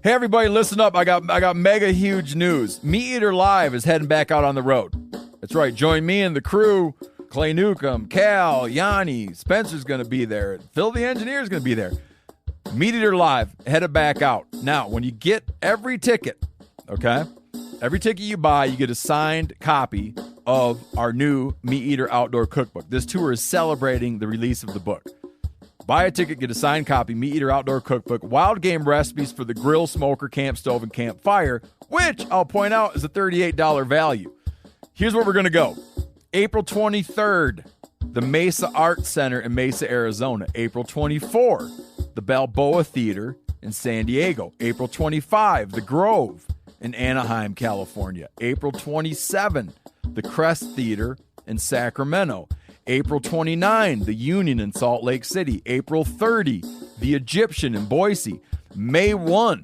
Hey everybody, listen up. I got mega huge news. Meat Eater Live is heading back out on the road. That's right. Join me and the crew. Clay Newcomb, Cal, Yanni, Spencer's going to be there. Phil the Engineer's going to be there. Meat Eater Live headed back out. Now, when you get every ticket, okay? Every ticket you buy, you get a signed copy of our new Meat Eater Outdoor Cookbook. This tour is celebrating the release of the book. Buy a ticket, get a signed copy, Meat Eater Outdoor Cookbook, wild game recipes for the grill, smoker, camp stove, and campfire, which I'll point out is a $38 value. Here's where we're going to go. April 23rd, the Mesa Art Center in Mesa, Arizona. April 24, the Balboa Theater in San Diego. April 25, the Grove in Anaheim, California. April 27, the Crest Theater in Sacramento. April 29, the Union in Salt Lake City. April 30, the Egyptian in Boise. May 1,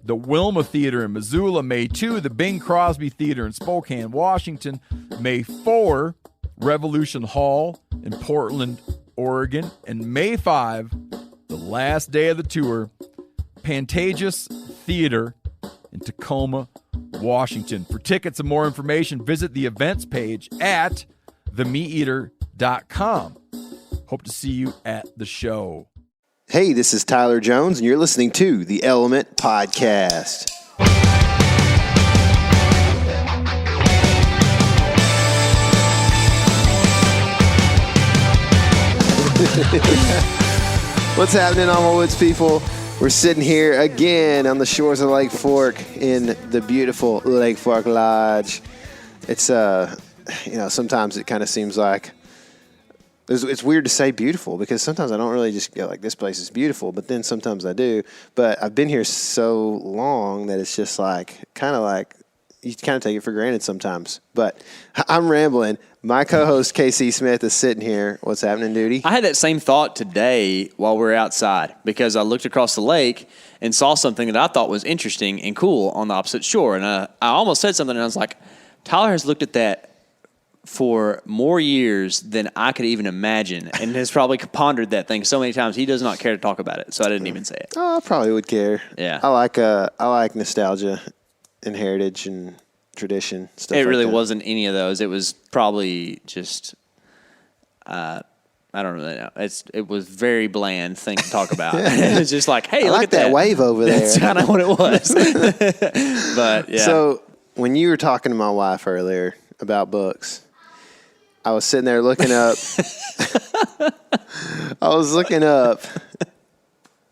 the Wilma Theater in Missoula. May 2, the Bing Crosby Theater in Spokane, Washington. May 4, Revolution Hall in Portland, Oregon. And May 5, the last day of the tour, Pantages Theater in Tacoma, Washington. For tickets and more information, visit the events page at themeateater.com. Hope to see you at the show. Hey, this is Tyler Jones, and you're listening to the Element Podcast. What's happening, on my woods people? We're sitting here again on the shores of Lake Fork in the beautiful Lake Fork Lodge. It's sometimes it kind of seems like it's weird to say beautiful, because sometimes I don't really just go like, this place is beautiful, but then sometimes I do. But I've been here so long that it's just like you kind of take it for granted sometimes. But I'm rambling. My co-host KC Smith is sitting here. What's happening, Duty? I had that same thought today while we were outside, because I looked across the lake and saw something that I thought was interesting and cool on the opposite shore. And I almost said something, and I was like, Tyler has looked at that for more years than I could even imagine, and has probably pondered that thing so many times he does not care to talk about it. So I didn't even say it. Oh, I probably would care. Yeah, I like nostalgia and heritage and tradition stuff. It really like that. wasn't any of those. It was probably just I don't really know. It was very bland thing to talk about. It was just like, hey, I look like at that wave over there. That's kind of what it was. But yeah. So when you were talking to my wife earlier about books, I was sitting there looking up. I was looking up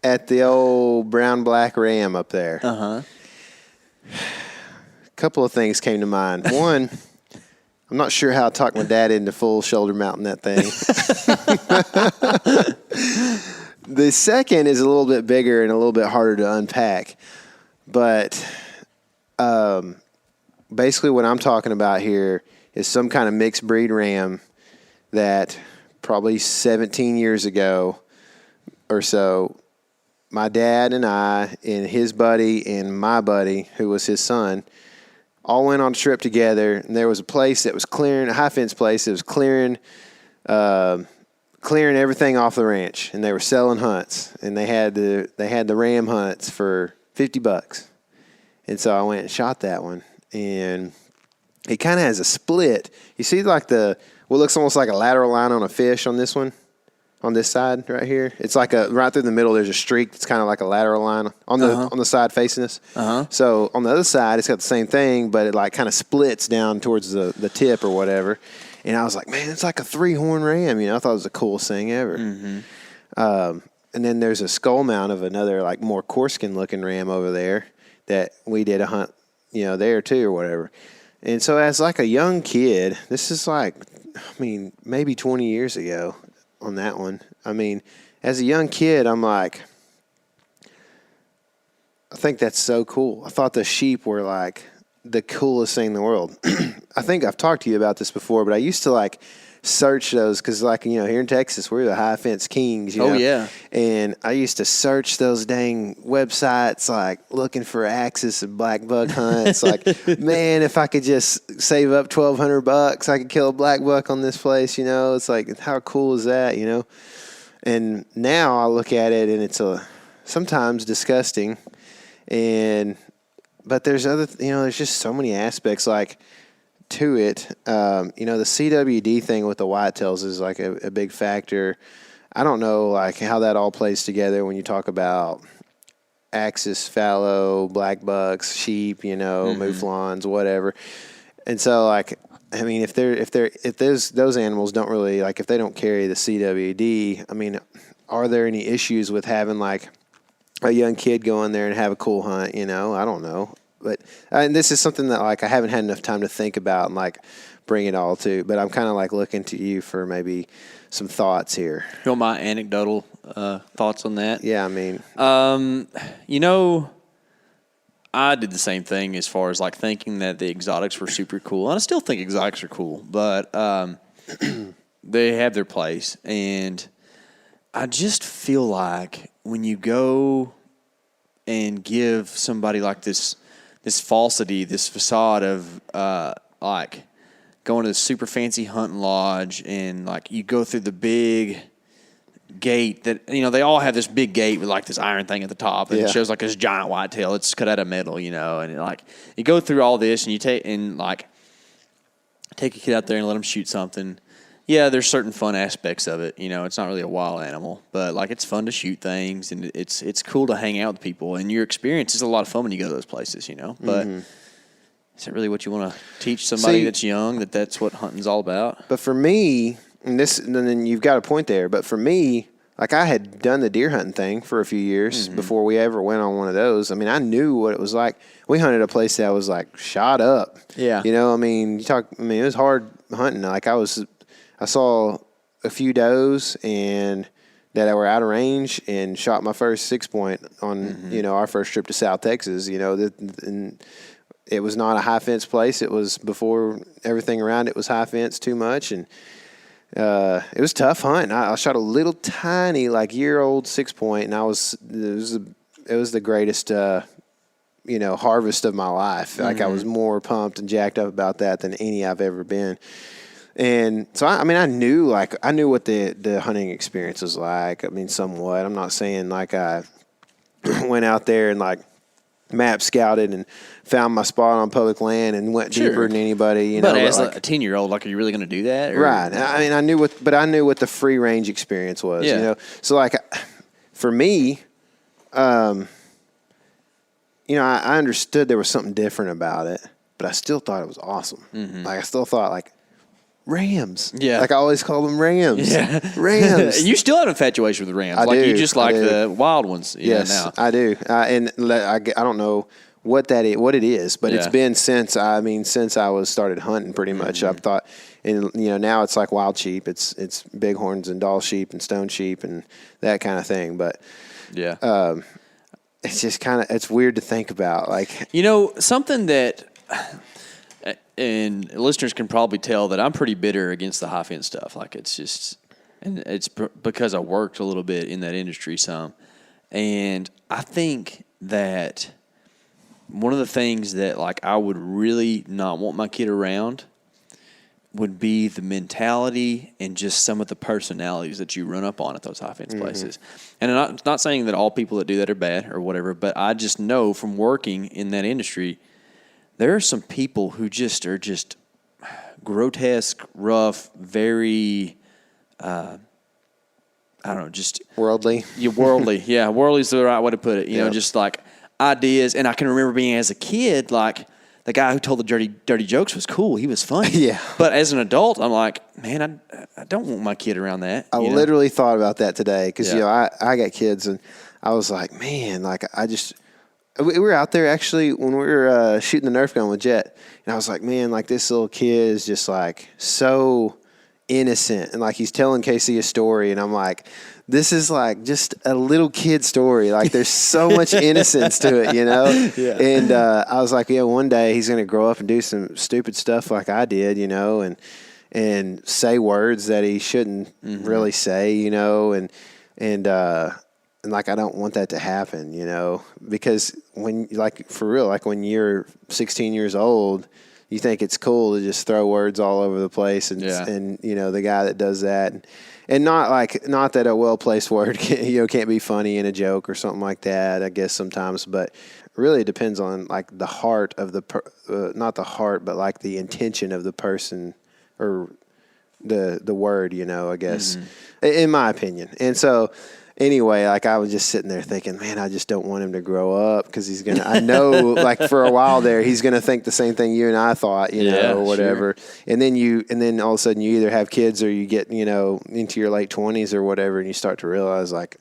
at the old brown-black ram up there. Uh-huh. A couple of things came to mind. One, I'm not sure how I talked my dad into full shoulder mounting that thing. The second is a little bit bigger and a little bit harder to unpack. But basically what I'm talking about here is some kind of mixed breed ram that probably 17 years ago or so, my dad and I and his buddy and my buddy, who was his son, all went on a trip together. And there was a place that was clearing, a high fence place that was clearing everything off the ranch. And they were selling hunts. And they had the ram hunts for $50. And so I went and shot that one. And it kind of has a split. You see like what looks almost like a lateral line on a fish on this one, on this side right here. It's like right through the middle there's a streak that's kind of like a lateral line on the side facing us. Uh-huh. So on the other side it's got the same thing, but it like kind of splits down towards the tip or whatever. And I was like, man, it's like a 3-horn ram. I thought it was the coolest thing ever. Mm-hmm. And then there's a skull mount of another like more coarse-skin looking ram over there that we did a hunt, there too or whatever. And so as like a young kid, this is like, maybe 20 years ago on that one. As a young kid, I'm like, I think that's so cool. I thought the sheep were like the coolest thing in the world. I think I've talked to you about this before, but I used to like search those because here in Texas, we're the high fence kings. Oh, yeah. And I used to search those dang websites, like looking for axis and black buck hunts. Like, man, if I could just save up $1,200, I could kill a black buck on this place. It's like, how cool is that? And now I look at it and it's sometimes disgusting. But there's there's just so many aspects like to it. The CWD thing with the whitetails is like a big factor. I don't know like how that all plays together when you talk about axis, fallow, black bucks, sheep, mouflons, whatever. And so like, I mean, if those animals don't really like, if they don't carry the CWD, I mean, are there any issues with having like a young kid go in there and have a cool hunt? I don't know. But and this is something that like I haven't had enough time to think about and like bring it all to. But I'm kind of like looking to you for maybe some thoughts here. You want my anecdotal thoughts on that? Yeah, I mean, I did the same thing as far as like thinking that the exotics were super cool, and I still think exotics are cool, but they have their place, and I just feel like when you go and give somebody like this falsity, this facade of like going to the super fancy hunting lodge, and like you go through the big gate that they all have this big gate with like this iron thing at the top, and it shows like this giant whitetail. It's cut out of metal, and like you go through all this, and you take a kid out there and let them shoot something. Yeah, there's certain fun aspects of it. It's not really a wild animal, but like it's fun to shoot things, and it's cool to hang out with people, and your experience is a lot of fun when you go to those places. But is it really what you want to teach somebody that's young that's what hunting's all about? But for me, and then you've got a point there. But for me, like I had done the deer hunting thing for a few years before we ever went on one of those. I mean, I knew what it was like. We hunted a place that was like shot up. Yeah. I mean, it was hard hunting. Like I saw a few does and that were out of range and shot my first 6-point on, our first trip to South Texas, and it was not a high fence place. It was before everything around it was high fence too much. And, it was tough hunting. I shot a little tiny, like year-old 6-point, and it was the greatest, harvest of my life. Like I was more pumped and jacked up about that than any I've ever been. And so, I knew what the hunting experience was like. I mean, somewhat. I'm not saying like I went out there and like map scouted and found my spot on public land and went deeper than anybody. But as a 10-year-old, like, are you really going to do that? Or? Right. I mean, I knew what the free range experience was. Yeah. So like, for me, I understood there was something different about it, but I still thought it was awesome. Like I still thought like rams. Yeah. Like I always call them rams. Yeah. Rams. You still have an infatuation with the rams. You just like the wild ones. Yes, now. I do. And I don't know what it is, but it's been since I was started hunting pretty much. I've thought, and now it's like wild sheep. It's bighorns and Dall sheep and stone sheep and that kind of thing. But it's just it's weird to think about. Like something that. And listeners can probably tell that I'm pretty bitter against the high fence stuff. Like it's just, and it's because I worked a little bit in that industry some. And I think that one of the things that like I would really not want my kid around would be the mentality and just some of the personalities that you run up on at those high fence places. And I'm not saying that all people that do that are bad or whatever, but I just know from working in that industry, there are some people who just are just grotesque, rough, very, just worldly. Yeah, worldly. Yeah, worldly is the right way to put it. Just like ideas. And I can remember being as a kid, like the guy who told the dirty jokes was cool. He was funny. Yeah. But as an adult, I'm like, man, I don't want my kid around that. I literally thought about that today because I got kids and I was like, man, like we were out there actually when we were shooting the Nerf gun with Jet, and I was like, man, like this little kid is just like so innocent, and like he's telling Casey a story, and I'm like, this is like just a little kid story. Like there's so much innocence to it, Yeah. And I was like, one day he's gonna grow up and do some stupid stuff like I did, and say words that he shouldn't really say, and like, I don't want that to happen, because when, like, for real, like when you're 16 years old, you think it's cool to just throw words all over the place. And the guy that does that and not that a well-placed word can't be funny in a joke or something like that, I guess sometimes, but really depends on like the heart of not the heart, but like the intention of the person or the word, I guess, in my opinion. And so anyway, like I was just sitting there thinking, man, I just don't want him to grow up because I know like for a while there, he's going to think the same thing you and I thought, or whatever. Sure. And then all of a sudden you either have kids or you get, into your late 20s or whatever. And you start to realize like,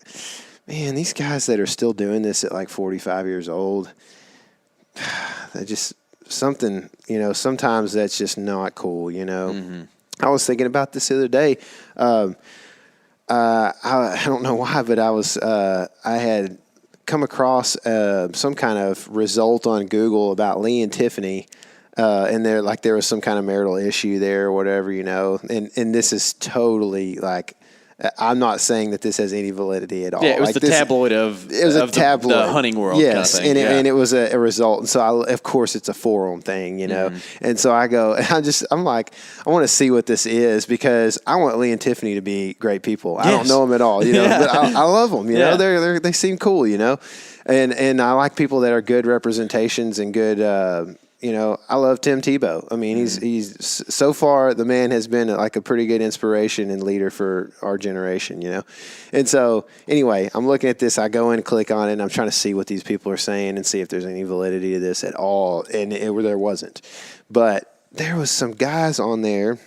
man, these guys that are still doing this at like 45 years old, they just something, sometimes that's just not cool, I was thinking about this the other day. I don't know why, but I had come across some kind of result on Google about Lee and Tiffany, and there was some kind of marital issue there or whatever, and this is totally like, I'm not saying that this has any validity at all. Yeah, it was like the tabloid of the hunting world. Yes, kind of thing. And it was a result. And so, of course, it's a forum thing, And so I go, I'm like, I want to see what this is because I want Lee and Tiffany to be great people. I don't know them at all, but I love them. They seem cool, and I like people that are good representations and good. I love Tim Tebow. I mean, he's so far the man has been like a pretty good inspiration and leader for our generation, And so anyway, I'm looking at this. I go in and click on it, and I'm trying to see what these people are saying and see if there's any validity to this at all. And there wasn't, but there was some guys on there.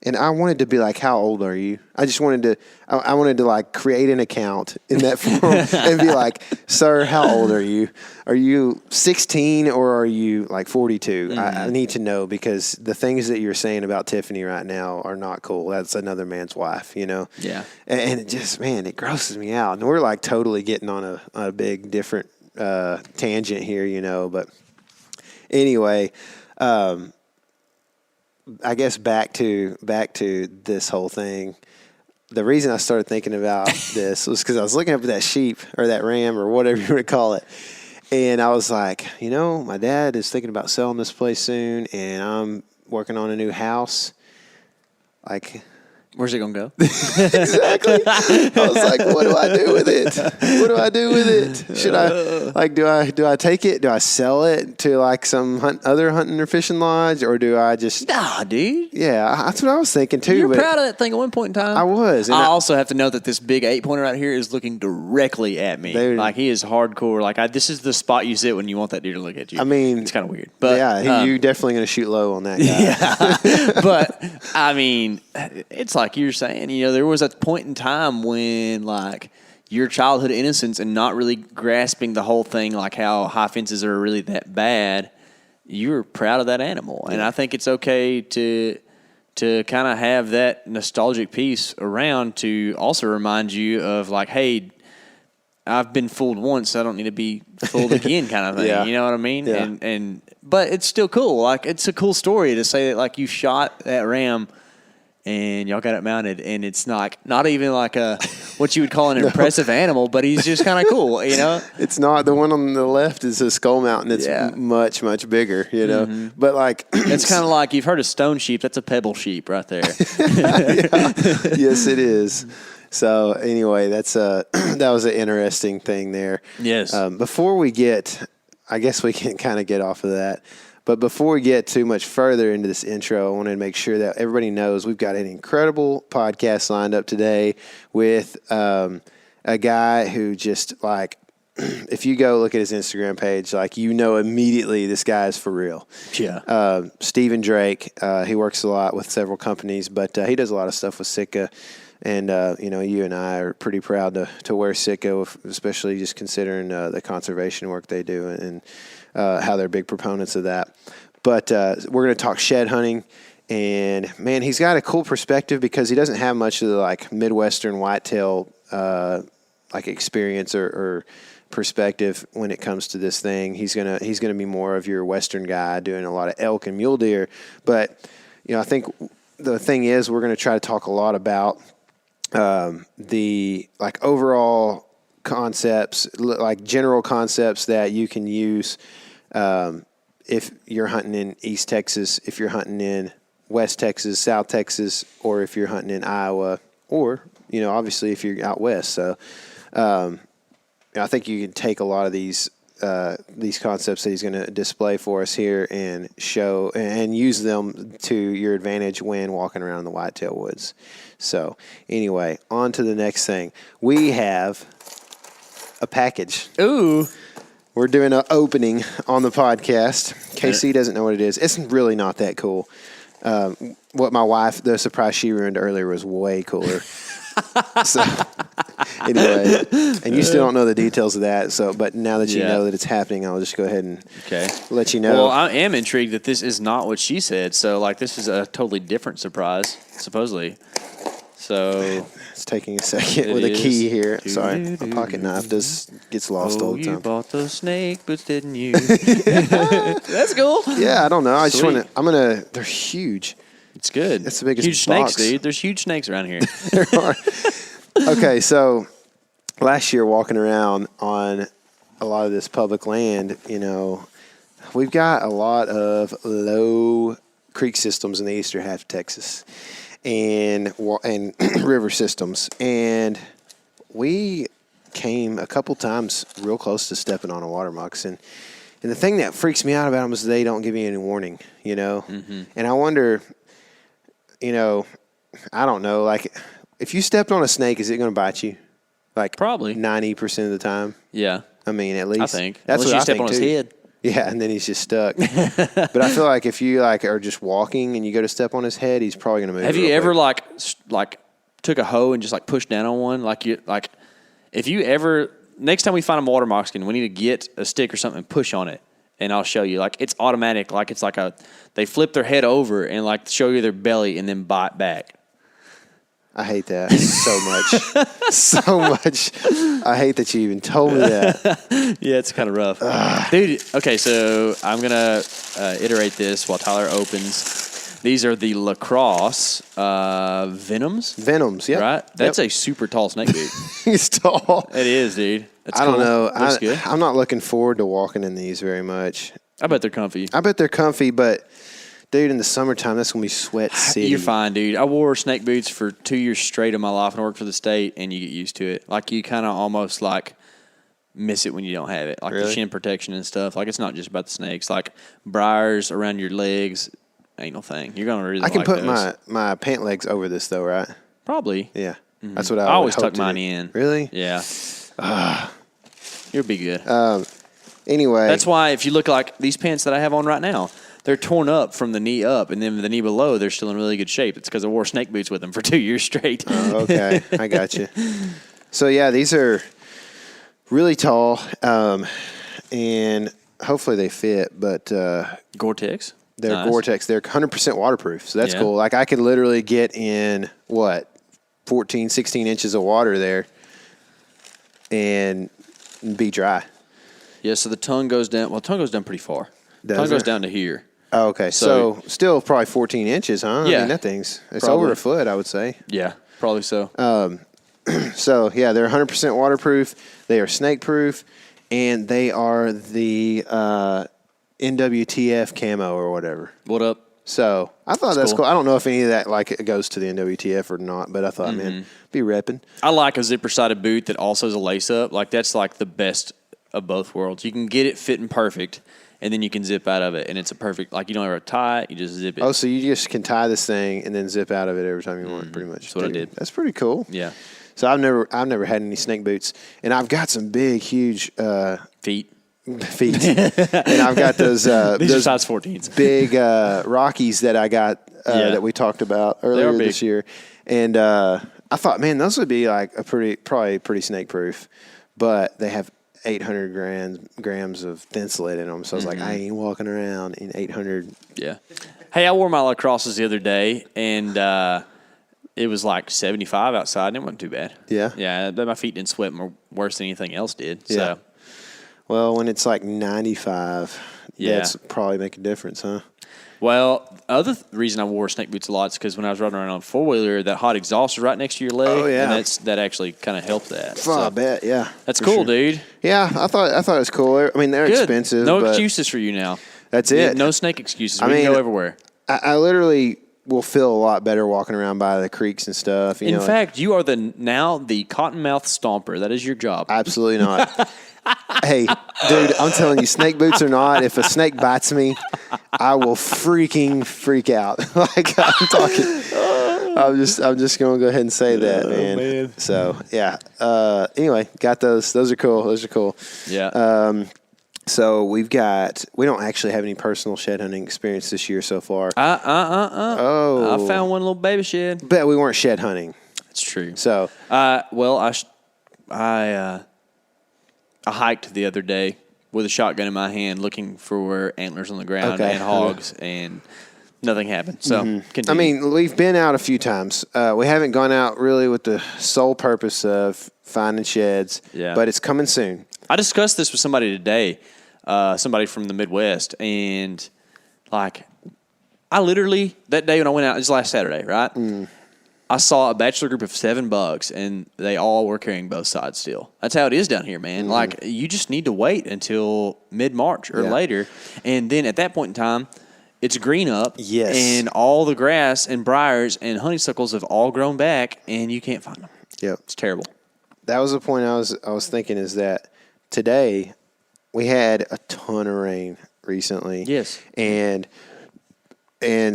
And I wanted to be like, how old are you? I just wanted to like create an account in that form and be like, sir, how old are you? Are you 16 or are you like 42? I need to know because the things that you're saying about Tiffany right now are not cool. That's another man's wife, Yeah. And it just, man, it grosses me out. And we're like totally getting on a big different tangent here, But anyway, I guess back to this whole thing. The reason I started thinking about this was because I was looking up at that sheep or that ram or whatever you want to call it. And I was like, my dad is thinking about selling this place soon and I'm working on a new house. Like, where's it going to go? Exactly. I was like, what do I do with it? What do I do with it? Should I, do I take it? Do I sell it to like some other hunting or fishing lodge? Or do I just... Nah, dude. Yeah, that's what I was thinking too. You're proud of that thing at one point in time. I was. And I also have to know that this big 8-pointer right here is looking directly at me. Like he is hardcore. Like this is the spot you sit when you want that deer to look at you. I mean... It's kind of weird. But yeah, you definitely going to shoot low on that guy. Yeah. But, I mean, it's like you're saying, there was a point in time when like your childhood innocence and not really grasping the whole thing, like how high fences are really that bad, you were proud of that animal. And I think it's okay to kind of have that nostalgic piece around to also remind you of like, hey, I've been fooled once, I don't need to be fooled again kind of thing. Yeah. You know what I mean? Yeah. But it's still cool. Like it's a cool story to say that like you shot that ram and y'all got it mounted, and it's not even like what you would call an impressive animal, but he's just kind of cool, It's not. The one on the left is a skull mountain. It's much, much bigger, Mm-hmm. But like... It's kind of like, you've heard of stone sheep. That's a pebble sheep right there. Yes, it is. So anyway, that was an interesting thing there. Yes. Before we get... I guess we can kind of get off of that. But before we get too much further into this intro, I wanted to make sure that everybody knows we've got an incredible podcast lined up today with a guy who just like, if you go look at his Instagram page, like immediately this guy is for real. Yeah. Stephen Drake, he works a lot with several companies, but he does a lot of stuff with Sitka. And, you and I are pretty proud to wear Sitka, especially just considering the conservation work they do and how they're big proponents of that. But we're going to talk shed hunting. And, man, he's got a cool perspective because he doesn't have much of the, like, Midwestern whitetail, experience or perspective when it comes to this thing. He's gonna be more of your Western guy doing a lot of elk and mule deer. But, I think the thing is we're going to try to talk a lot about the like overall concepts, like general concepts that you can use if you're hunting in East Texas, if you're hunting in West Texas, South Texas, or if you're hunting in Iowa, or obviously if you're out west. So I think you can take a lot of these these concepts that he's going to display for us here and show and use them to your advantage when walking around in the whitetail woods. So anyway, on to the next thing. We have a package. Ooh. We're doing an opening on the podcast. KC doesn't know what it is. It's really not that cool. What my wife, the surprise she ruined earlier, was way cooler. So anyway, and you still don't know the details of that. So, but now that you know that it's happening, I'll just go ahead and let you know. Well, I am intrigued that this is not what she said. So, like, this is a totally different surprise, supposedly. So it's taking a second with a key here. Sorry, a pocket knife gets lost all the time. You bought those snake boots, didn't you? That's cool. Yeah, I don't know. I just want to. They're huge. It's good. It's the biggest huge box. Snakes, dude. There's huge snakes around here. There are. Okay, so last year walking around on a lot of this public land, we've got a lot of low creek systems in the eastern half of Texas and river systems. And we came a couple times real close to stepping on a water moccasin. And the thing that freaks me out about them is they don't give you any warning, And I wonder, I don't know, like if you stepped on a snake, is it going to bite you? Like probably 90% of the time. Yeah. I mean, at least I think. That's Unless what you I step think on his head. Yeah, and then he's just stuck. But I feel like if you are just walking and you go to step on his head, he's probably going to move. Have you ever like took a hoe and just pushed down on one? If you ever next time we find a water moccasin, we need to get a stick or something and push on it, and I'll show you. Like it's automatic. Like it's like they flip their head over and show you their belly and then bite back. I hate that so much. So much. I hate that you even told me that. Yeah, it's kind of rough. Dude, okay, so I'm going to iterate this while Tyler opens. These are the lacrosse Venoms. Venoms, yeah. Right? That's a super tall snake, dude. He's tall. It is, dude. That's I don't know. Looks good. I'm not looking forward to walking in these very much. I bet they're comfy. I bet they're comfy, but... Dude, in the summertime, that's going to be sweat city. You're fine, dude. I wore snake boots for 2 years straight of my life and I worked for the state, and you get used to it. You kind of almost, miss it when you don't have it. Really? The shin protection and stuff. It's not just about the snakes. Briars around your legs, ain't no thing. You're going to really I can put those. my pant legs over this, though, right? Probably. Yeah. That's what I always hope tuck to mine do. in. Really? Yeah. You'll be good. Anyway. That's why if you look like these pants that I have on right now, they're torn up from the knee up, and then the knee below, they're still in really good shape. It's because I wore snake boots with them for 2 years straight. Oh, okay. I got you. So, yeah, these are really tall, and hopefully they fit, but... Gore-Tex? They're nice. Gore-Tex. They're 100% waterproof, so that's cool. I could literally get in, 14, 16 inches of water there and be dry. Yeah, so the tongue goes down. Well, the tongue goes down pretty far. Tongue goes down to here. Oh, okay. So still probably 14 inches, huh? Yeah. I mean, that thing's it's Probably. over a foot, I would say. Yeah, probably so. So, yeah, they're 100% waterproof. They are snake-proof, and they are the NWTF camo or whatever. What up? So I thought that's cool. I don't know if any of that it goes to the NWTF or not, but I thought, man, be repping. I like a zipper-sided boot that also is a lace-up. That's the best of both worlds. You can get it fitting perfect, and then you can zip out of it, and it's a perfect, you don't ever tie it, you just zip it. Oh, so you just can tie this thing and then zip out of it every time you want, pretty much. That's what I did. That's pretty cool. Yeah. So I've never had any snake boots, and I've got some big, huge Feet. and I've got those These those are size 14s. big Rockies that I got that we talked about earlier this year, and I thought, man, those would be probably pretty snake proof, but they have 800 grams of thinsulate in them. So I was like, I ain't walking around in 800. Yeah. Hey, I wore my lacrosses the other day, and it was 75 outside, and it wasn't too bad. Yeah? Yeah, but my feet didn't sweat worse than anything else did. Yeah. So. Well, when it's 95, that's probably make a difference, huh? Well, other reason I wore snake boots a lot is because when I was riding around on a four-wheeler, that hot exhaust was right next to your leg. Oh, yeah. And that actually kind of helped that. I bet, yeah. That's cool, sure. dude. Yeah, I thought it was cool. I mean, they're Good. expensive. No but excuses for you now. That's it. No snake excuses. We can go everywhere. I literally will feel a lot better walking around by the creeks and stuff. In fact, you are now the cottonmouth stomper. That is your job. Absolutely not. Hey, dude, I'm telling you, snake boots or not, if a snake bites me, I will freaking freak out. Like I'm talking. I'm just gonna go ahead and say that, man. So yeah. Anyway, got those. Those are cool. Those are cool. Yeah. So we don't actually have any personal shed hunting experience this year so far. Oh. I found one little baby shed. But we weren't shed hunting. It's true. So, I hiked the other day with a shotgun in my hand looking for antlers on the ground and hogs, and nothing happened. So, continue. I mean, we've been out a few times. We haven't gone out really with the sole purpose of finding sheds, but it's coming soon. I discussed this with somebody today, somebody from the Midwest, and like, I literally, that day when I went out, it was last Saturday, right? I saw a bachelor group of 7 bucks, and they all were carrying both sides still. That's how it is down here, man. Like, you just need to wait until mid-March or later, and then at that point in time, it's green up, and all the grass and briars and honeysuckles have all grown back, and you can't find them. Yep. It's terrible. That was the point I was thinking, is that today we had a ton of rain recently. Yes. And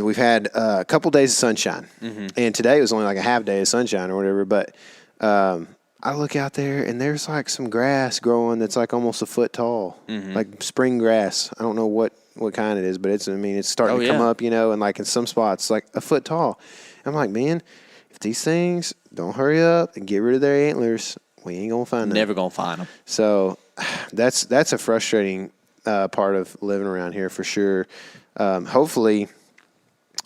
we've had a couple days of sunshine. And today was only like a half day of sunshine or whatever. But I look out there, and there's like some grass growing that's like almost a foot tall, like spring grass. I don't know what kind it is, but it's starting to come up, and like in some spots, like a foot tall. I'm like, man, if these things don't hurry up and get rid of their antlers, we ain't going to find them. Never going to find them. So that's a frustrating part of living around here for sure. Hopefully...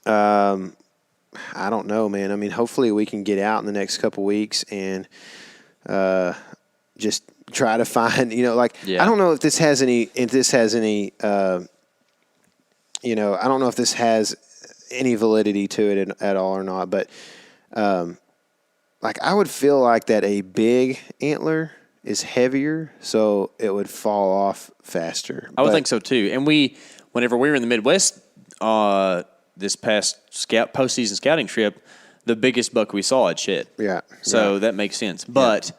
I don't know, man. I mean, hopefully we can get out in the next couple weeks and just try to find, I don't know if this has any, I don't know if this has any validity to it at all or not, but like I would feel like that a big antler is heavier, so it would fall off faster. I would think so too. And whenever we were in the Midwest, this past postseason scouting trip, the biggest buck we saw had shed. Yeah. So that makes sense. But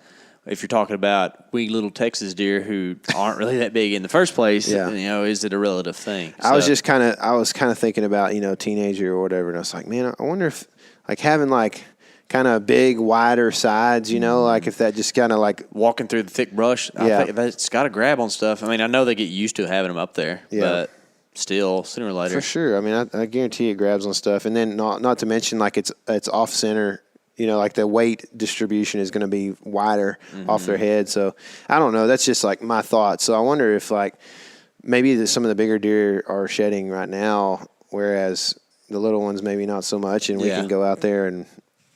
if you're talking about wee little Texas deer who aren't really that big in the first place, is it a relative thing? I was kind of thinking about, teenager or whatever, and I was like, man, I wonder if like having like kind of big, wider sides, like if that just kind of like walking through the thick brush, I think that's got to grab on stuff. I mean, I know they get used to having them up there, but still, sooner or later. For sure. I mean, I guarantee it grabs on stuff. And then not to mention, like, it's off center, like the weight distribution is going to be wider off their head. So, I don't know. That's just, like, my thoughts. So, I wonder if, like, maybe some of the bigger deer are shedding right now, whereas the little ones maybe not so much, and we can go out there and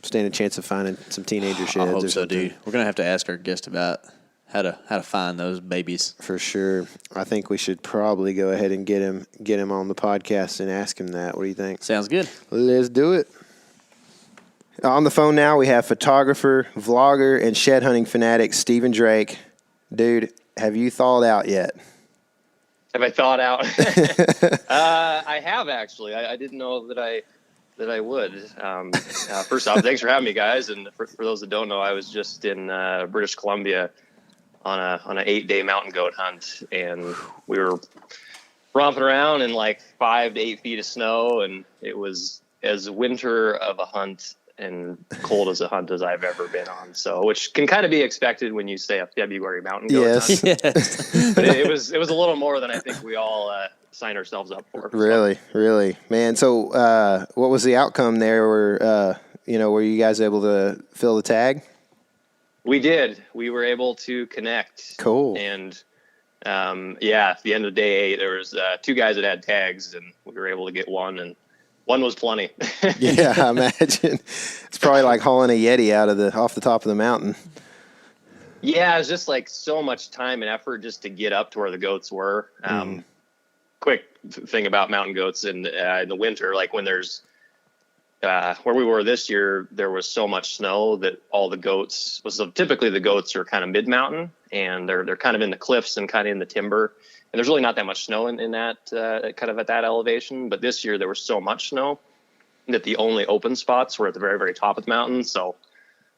stand a chance of finding some teenager sheds. I hope or so, something. dude. We're going to have to ask our guest about how to find those babies. For sure. I think we should probably go ahead and get him on the podcast and ask him that. What do you think? Sounds good. Let's do it. On the phone now, we have photographer, vlogger, and shed hunting fanatic Stephen Drake. Dude, have you thawed out yet? Have I thawed out? I have, actually. I didn't know that I would. First off, thanks for having me, guys. And for those that don't know, I was just in British Columbia on an 8-day mountain goat hunt, and we were romping around in like 5 to 8 feet of snow, and it was as winter of a hunt and cold as a hunt as I've ever been on. So, which can kind of be expected when you say a February mountain goat hunt. Yes. But it was a little more than I think we all signed ourselves up for. Really, man. So, what was the outcome there? Were you guys able to fill the tag? We did. We were able to connect. Cool. And at the end of day 8, there was 2 guys that had tags, and we were able to get one, and one was plenty. Yeah, I imagine. It's probably like hauling a Yeti off the top of the mountain. Yeah, it was just like so much time and effort just to get up to where the goats were. Quick thing about mountain goats in the winter, like when there's where we were this year, there was so much snow that all the goats typically the goats are kind of mid-mountain, and they're kind of in the cliffs and kind of in the timber. And there's really not that much snow in that kind of at that elevation. But this year there was so much snow that the only open spots were at the very, very top of the mountain. So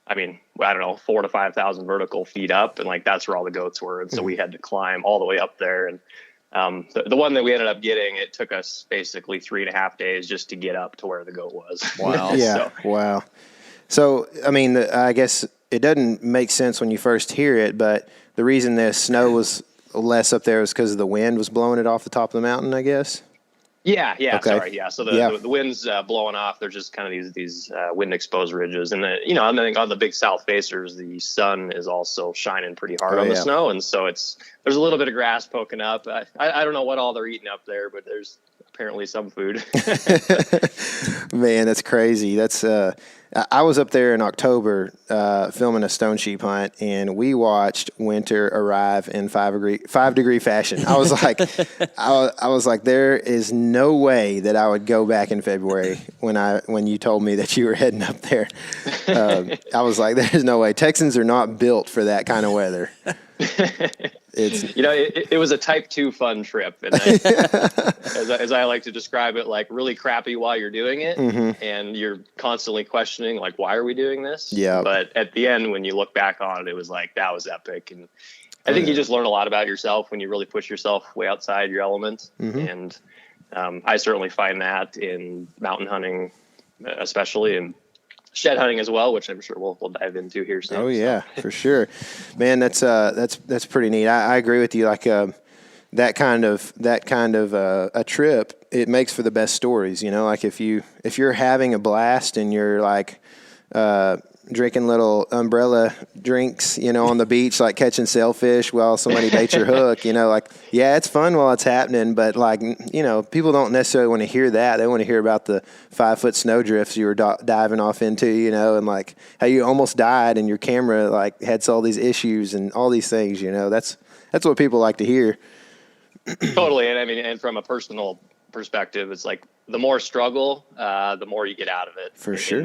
I mean, I don't know, 4,000 to 5,000 vertical feet up, and like that's where all the goats were, and so we had to climb all the way up there. And the one that we ended up getting, it took us basically 3.5 days just to get up to where the goat was. Wow. Yeah. Wow. So, I mean, I guess it doesn't make sense when you first hear it, but the reason the snow was less up there was because the wind was blowing it off the top of the mountain, I guess. Yeah. Okay. Sorry. Yeah. So the wind's blowing off. There's just kind of these wind exposed ridges, and I think on the big south facers, the sun is also shining pretty hard on the snow, and so there's a little bit of grass poking up. I don't know what all they're eating up there, but there's apparently some food. Man, that's crazy. That's I was up there in October filming a stone sheep hunt, and we watched winter arrive in 5-degree fashion. I was like, I was like, there is no way that I would go back in February when you told me that you were heading up there. I was like, there's no way. Texans are not built for that kind of weather. It was a type 2 fun trip, and as I like to describe it, like really crappy while you're doing it, and you're constantly questioning like, why are we doing this? Yeah. But at the end, when you look back on it, it was like, that was epic. And I think you just learn a lot about yourself when you really push yourself way outside your element. And I certainly find that in mountain hunting, especially, and shed hunting as well, which I'm sure we'll dive into here soon. Oh yeah, for sure, man. That's pretty neat. I agree with you. Like that kind of a trip, it makes for the best stories. Like if you're having a blast and you're like drinking little umbrella drinks, on the beach, like catching sailfish while somebody baits your hook, like, yeah, it's fun while it's happening, but like, people don't necessarily want to hear that. They want to hear about the 5-foot snow drifts you were diving off into, and like how you almost died and your camera like had all these issues and all these things, that's what people like to hear. Totally. And I mean, and from a personal perspective, it's like the more struggle, the more you get out of it. For sure.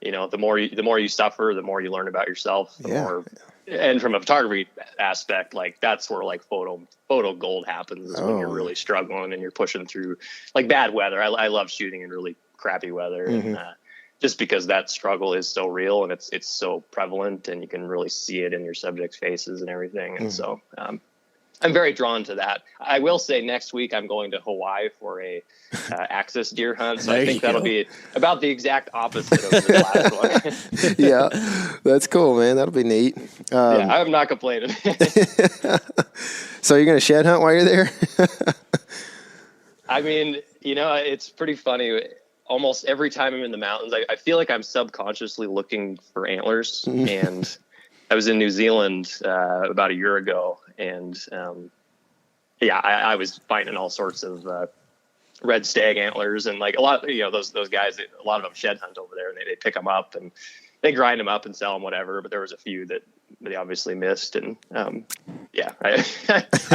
The more you suffer, the more you learn about yourself. The more, and from a photography aspect, like that's where like photo gold happens is when you're really struggling and you're pushing through like bad weather. I love shooting in really crappy weather, and just because that struggle is so real and it's so prevalent, and you can really see it in your subjects' faces and everything. And so I'm very drawn to that. I will say next week I'm going to Hawaii for a axis deer hunt, so I think that'll be about the exact opposite of the last one. Yeah, that's cool, man. That'll be neat. I'm not complaining. So you're going to shed hunt while you're there? I mean, it's pretty funny. Almost every time I'm in the mountains, I feel like I'm subconsciously looking for antlers. And I was in New Zealand about a year ago, and I was finding all sorts of red stag antlers, and like a lot, those guys, a lot of them shed hunt over there, and they pick them up and they grind them up and sell them, whatever. But there was a few that they obviously missed, and I'm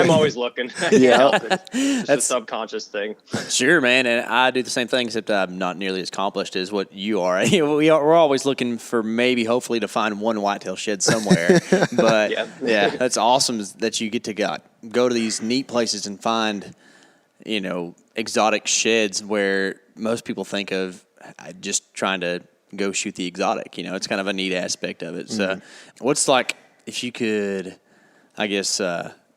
always looking. It's a subconscious thing. Sure, man, and I do the same thing, except I'm not nearly as accomplished as what you are. We're always looking for hopefully to find one whitetail shed somewhere. But yeah, that's awesome that you get to go to these neat places and find, exotic sheds where most people think of just trying to go shoot the exotic. It's kind of a neat aspect of it. So what's like, if you could, I guess,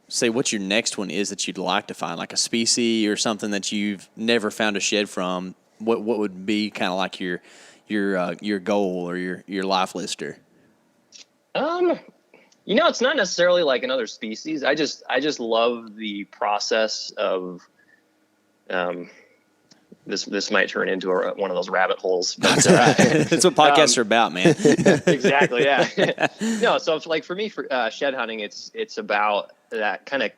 say what your next one is that you'd like to find, like a species or something that you've never found a shed from, what would be kind of like your goal or your life lister? It's not necessarily like another species. I just love the process of, This might turn into one of those rabbit holes. But, that's all right. That's what podcasts are about, man. Exactly. Yeah. No. So like for me, for shed hunting, it's about that kind of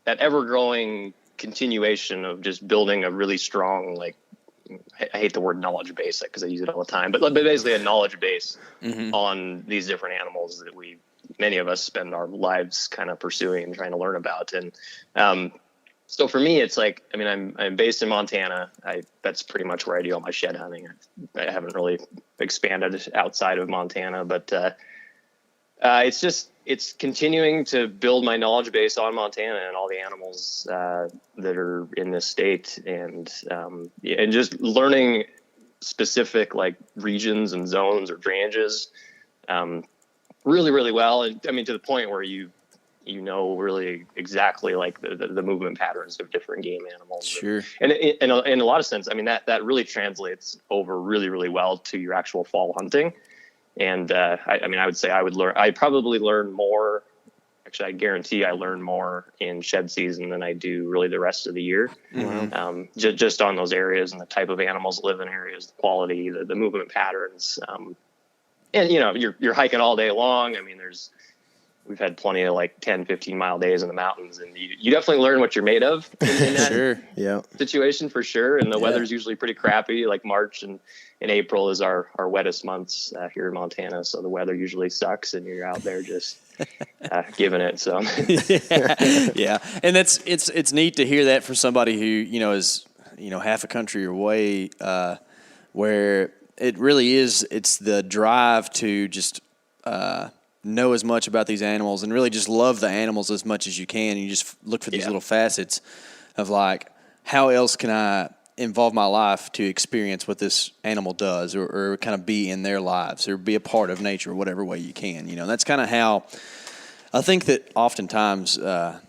that ever growing continuation of just building a really strong, like, I hate the word knowledge base because I use it all the time, but basically a knowledge base on these different animals that many of us spend our lives kind of pursuing and trying to learn about. And, so for me, it's like, I mean, I'm based in Montana. That's pretty much where I do all my shed hunting. I haven't really expanded outside of Montana, but it's continuing to build my knowledge base on Montana and all the animals that are in this state, and just learning specific like regions and zones or drainages really, really well. And I mean, to the point where you know really exactly like the movement patterns of different game animals. Sure. And in a lot of sense, I mean, that really translates over really, really well to your actual fall hunting. And I mean, I would say I'd probably learn more. Actually, I guarantee I learn more in shed season than I do really the rest of the year. Just on those areas and the type of animals that live in areas, the quality, the movement patterns. And you know, you're hiking all day long. I mean, we've had plenty of like 10, 15 mile days in the mountains, and you definitely learn what you're made of in that Sure. situation for sure. And the weather's usually pretty crappy. Like March and April is our wettest months here in Montana. So the weather usually sucks and you're out there just giving it. So Yeah. And it's neat to hear that for somebody who, you know, is, you know, half a country away, where it really is, it's the drive to just, know as much about these animals and really just love the animals as much as you can. You just look for these little facets of like, how else can I involve my life to experience what this animal does, or kind of be in their lives, or be a part of nature, whatever way you can. You know, that's kind of how I think that oftentimes, and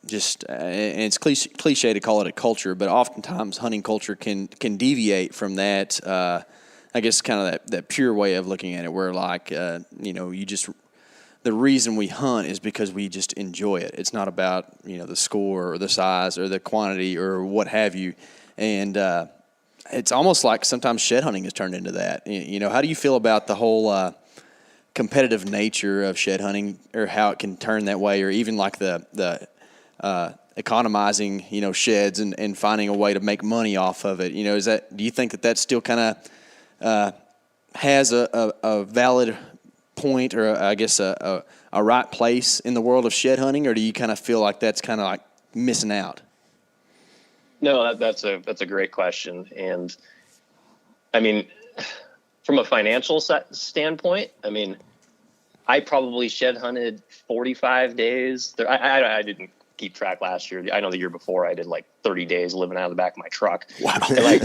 it's cliche to call it a culture, but oftentimes hunting culture can deviate from that. I guess kind of that pure way of looking at it, where like, you know, the reason we hunt is because we just enjoy it. It's not about, you know, the score or the size or the quantity or what have you. And it's almost like sometimes shed hunting has turned into that. You know, how do you feel about the whole competitive nature of shed hunting, or how it can turn that way, or even like the economizing, you know, sheds and finding a way to make money off of it? You know, do you think that still kind of has a valid point, or I guess a right place in the world of shed hunting, or do you kind of feel like that's kind of like missing out? No, that's a great question. And I mean, from a financial standpoint, I mean, I probably shed hunted 45 days. I didn't keep track last year. I know the year before I did like 30 days living out of the back of my truck. Wow. Like,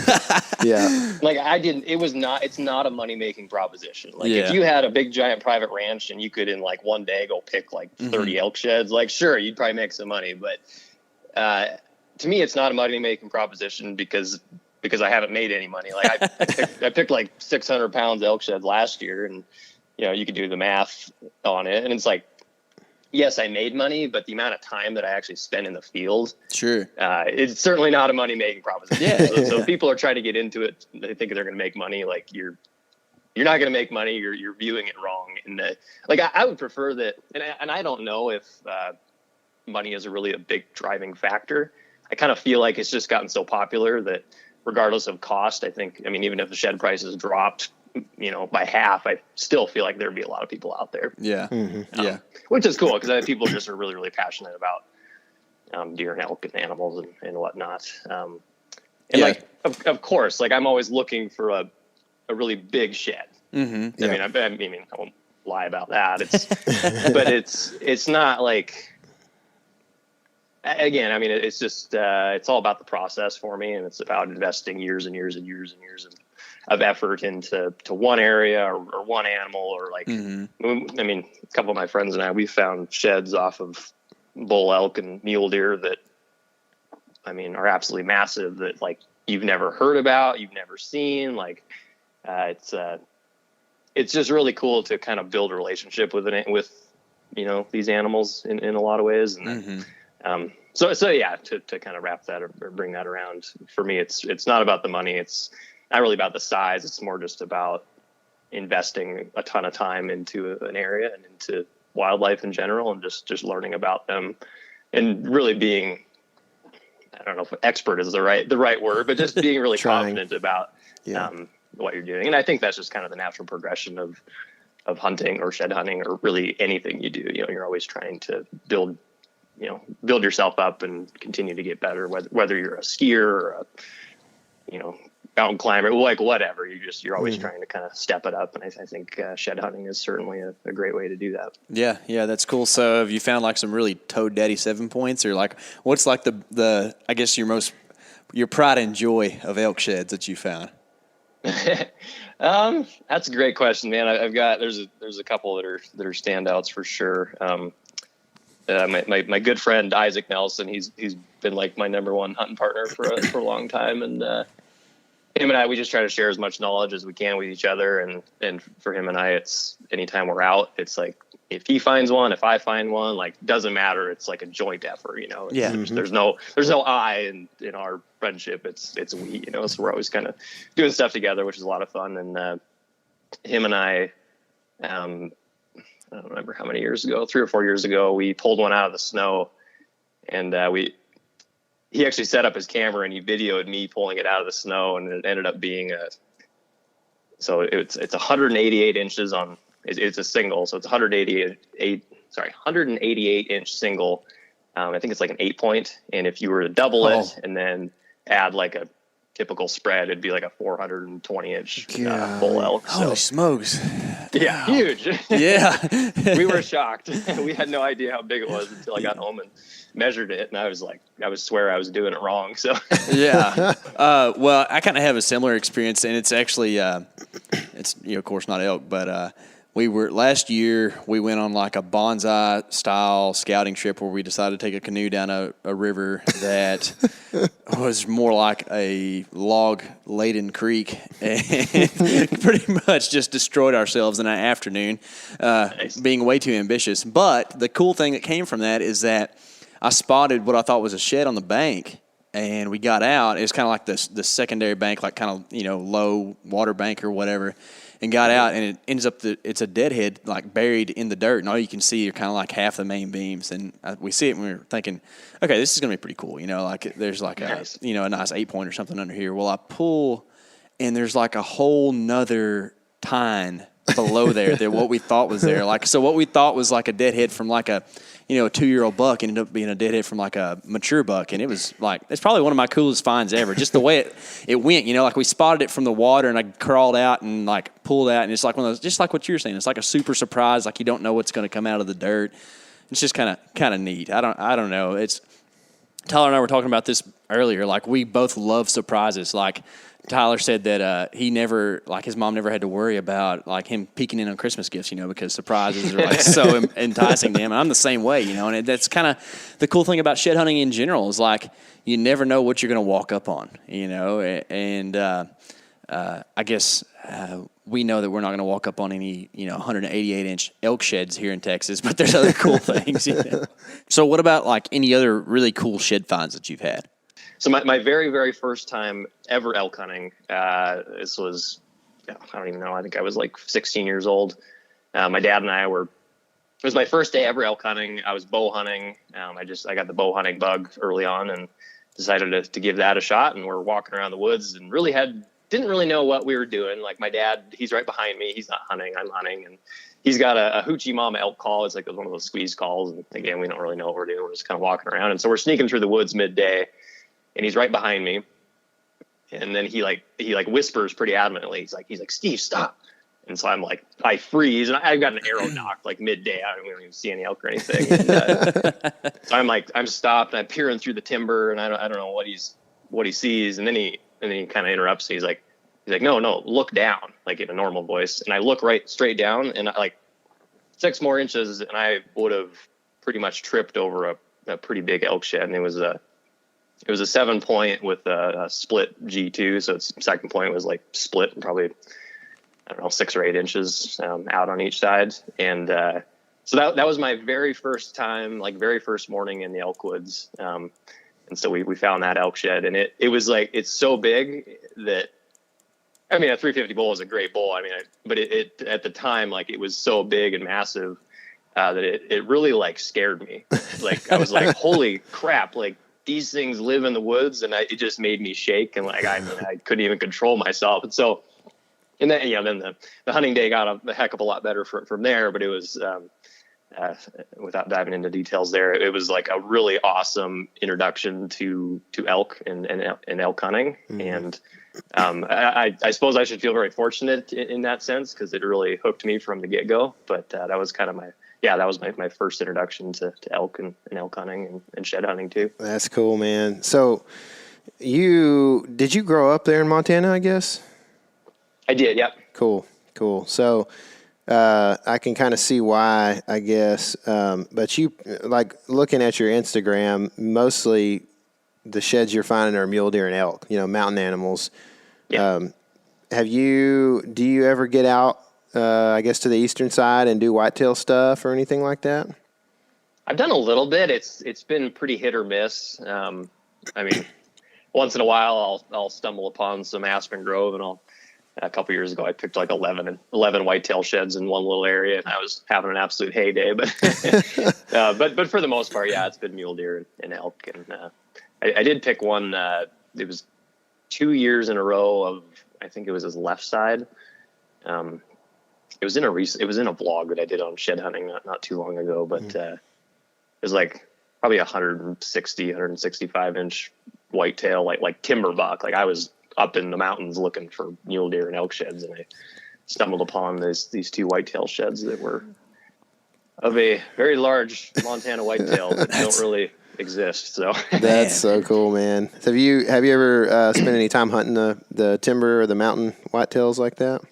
Yeah. like it's not a money making proposition. Like if you had a big giant private ranch and you could in like one day go pick like 30 elk sheds, like sure, you'd probably make some money. But to me, it's not a money making proposition because I haven't made any money. Like I picked like 600 pounds elk sheds last year, and you know, you could do the math on it, and it's like, yes, I made money, but the amount of time that I actually spent in the field, it's certainly not a money making proposition. Yeah. So if people are trying to get into it, they think they're going to make money. Like you're not going to make money. You're viewing it wrong. And like I would prefer that, and I don't know if money is really a big driving factor. I kind of feel like it's just gotten so popular that regardless of cost, I mean, even if the shed prices dropped, you know, by half, I still feel like there'd be a lot of people out there. Yeah. Yeah. Which is cool, because I think people just are really, really passionate about deer and elk and animals and whatnot. And like, of course, like I'm always looking for a really big shed. Mm-hmm. I mean, I won't lie about that. But it's not like, again, I mean, it's just, it's all about the process for me. And it's about investing years and years and years and years of effort into one area or one animal, or like, I mean, a couple of my friends and I, we found sheds off of bull elk and mule deer that, I mean, are absolutely massive, that like you've never heard about, you've never seen. Like, it's just really cool to kind of build a relationship with you know, these animals in a lot of ways. And so yeah, to kind of wrap that or bring that around, for me, it's not about the money. It's not really about the size. It's more just about investing a ton of time into an area and into wildlife in general, and just learning about them, and really being, I don't know if expert is the right word, but just being really confident about what you're doing. And I think that's just kind of the natural progression of hunting or shed hunting, or really anything you do. You know, you're always trying to build yourself up and continue to get better, whether you're a skier or a, you know, mountain climber, like whatever, you're always trying to kind of step it up. And I think shed hunting is certainly a great way to do that. Yeah, that's cool. So have you found like some really toad daddy 7 points, or like what's like the I guess your pride and joy of elk sheds that you found? That's a great question, man. I've got there's a couple that are standouts for sure. My good friend Isaac Nelson, he's been like my number one hunting partner for a long time, and him and I, we just try to share as much knowledge as we can with each other, and for him and I, it's anytime we're out, it's like if he finds one, if I find one, like doesn't matter. It's like a joint effort, you know. There's no I in our friendship. It's we, you know. So we're always kind of doing stuff together, which is a lot of fun. And him and I don't remember how many years ago, 3 or 4 years ago, we pulled one out of the snow, and he actually set up his camera and he videoed me pulling it out of the snow, and it ended up being it's 188 inches on. It's a single, so it's 188 inch single. I think it's like an 8-point, and if you were to double it and then add like a typical spread, it'd be like a 420 inch bull elk. Holy smokes! Yeah, huge. Yeah, we were shocked. We had no idea how big it was until I got home and measured it, and I was like, I swear I was doing it wrong. So yeah. Well, I kind of have a similar experience, and it's actually it's of course not elk, but last year we went on like a bonsai style scouting trip where we decided to take a canoe down a river that was more like a log laden creek, and pretty much just destroyed ourselves in an afternoon, nice. Being way too ambitious. But the cool thing that came from that is that I spotted what I thought was a shed on the bank, and we got out. It was kind of like the secondary bank, like kind of low water bank or whatever. And got out, and it ends up it's a deadhead like buried in the dirt, and all you can see are kind of like half the main beams. And we see it, and we were thinking, okay, this is gonna be pretty cool, like there's like nice. A nice 8-point or something under here. Well, I pull, and there's like a whole nother tine below there than what we thought was there. Like, so what we thought was like a deadhead from like a 2-year-old buck ended up being a deadhead from like a mature buck. And it was like, it's probably one of my coolest finds ever. Just the way it went, like we spotted it from the water, and I crawled out and like pulled out, and it's like one of those, just like what you're saying. It's like a super surprise. Like you don't know what's going to come out of the dirt. It's just kind of neat. I don't know. It's Tyler and I were talking about this earlier. Like we both love surprises. Like Tyler said that he never, like his mom never had to worry about like him peeking in on Christmas gifts, because surprises are like so enticing to him. And I'm the same way, and that's kind of the cool thing about shed hunting in general is like you never know what you're going to walk up on, and I guess we know that we're not going to walk up on any 188-inch elk sheds here in Texas, but there's other cool things. So what about like any other really cool shed finds that you've had? So my very, very first time ever elk hunting, this was, I don't even know, I think I was like 16 years old. My dad and it was my first day ever elk hunting. I was bow hunting. I got the bow hunting bug early on and decided to give that a shot. And we're walking around the woods and didn't really know what we were doing. Like my dad, he's right behind me. He's not hunting, I'm hunting. And he's got a hoochie mama elk call. It's like one of those squeeze calls. And again, we don't really know what we're doing. We're just kind of walking around. And so we're sneaking through the woods midday. And he's right behind me, and then he whispers pretty adamantly. He's like, Steve, stop. And so I'm like, I freeze, and I've got an arrow knocked like midday. I don't even see any elk or anything. And, so I'm stopped, and I'm peering through the timber, and I don't know what he sees. And then he kind of interrupts me. He's like, no, look down, like in a normal voice. And I look right straight down, and I, like 6 more inches, and I would have pretty much tripped over a pretty big elk shed. And it was a 7-point with a split G2. So its second point was like split probably, 6 or 8 inches out on each side. And so that was my very first time, like very first morning in the elk woods. And so we found that elk shed, and it was like, it's so big that, a 350 bull is a great bull. But it at the time, like it was so big and massive that it really like scared me. Like I was like, holy crap, like, these things live in the woods, and it just made me shake, and like I couldn't even control myself. And so, and then then the hunting day got a heck of a lot better from there. But it was without diving into details there, it was like a really awesome introduction to elk and elk hunting. Mm-hmm. And I suppose I should feel very fortunate in that sense, because it really hooked me from the get go. But that was kind of my first introduction to elk and elk hunting and shed hunting too. That's cool, man. So did you grow up there in Montana, I guess? I did. Yep. Cool. So I can kind of see why, I guess. But you, like, looking at your Instagram, mostly the sheds you're finding are mule deer and elk, mountain animals. Yeah. Do you ever get out, I guess, to the eastern side and do whitetail stuff or anything like that? I've done a little bit. It's been pretty hit or miss. I mean, once in a while I'll stumble upon some aspen grove, and a couple years ago I picked like 11 whitetail sheds in one little area, and I was having an absolute heyday. But but for the most part, yeah, it's been mule deer and elk. And I did pick one. It was 2 years in a row of, I think it was his left side. It was in a vlog that I did on shed hunting not too long ago, but it was like probably 165 inch whitetail, like timber buck. Like I was up in the mountains looking for mule deer and elk sheds, and I stumbled upon these two whitetail sheds that were of a very large Montana whitetail that don't really exist. So that's so cool, man. So have you ever spent any time hunting the timber or the mountain whitetails like that?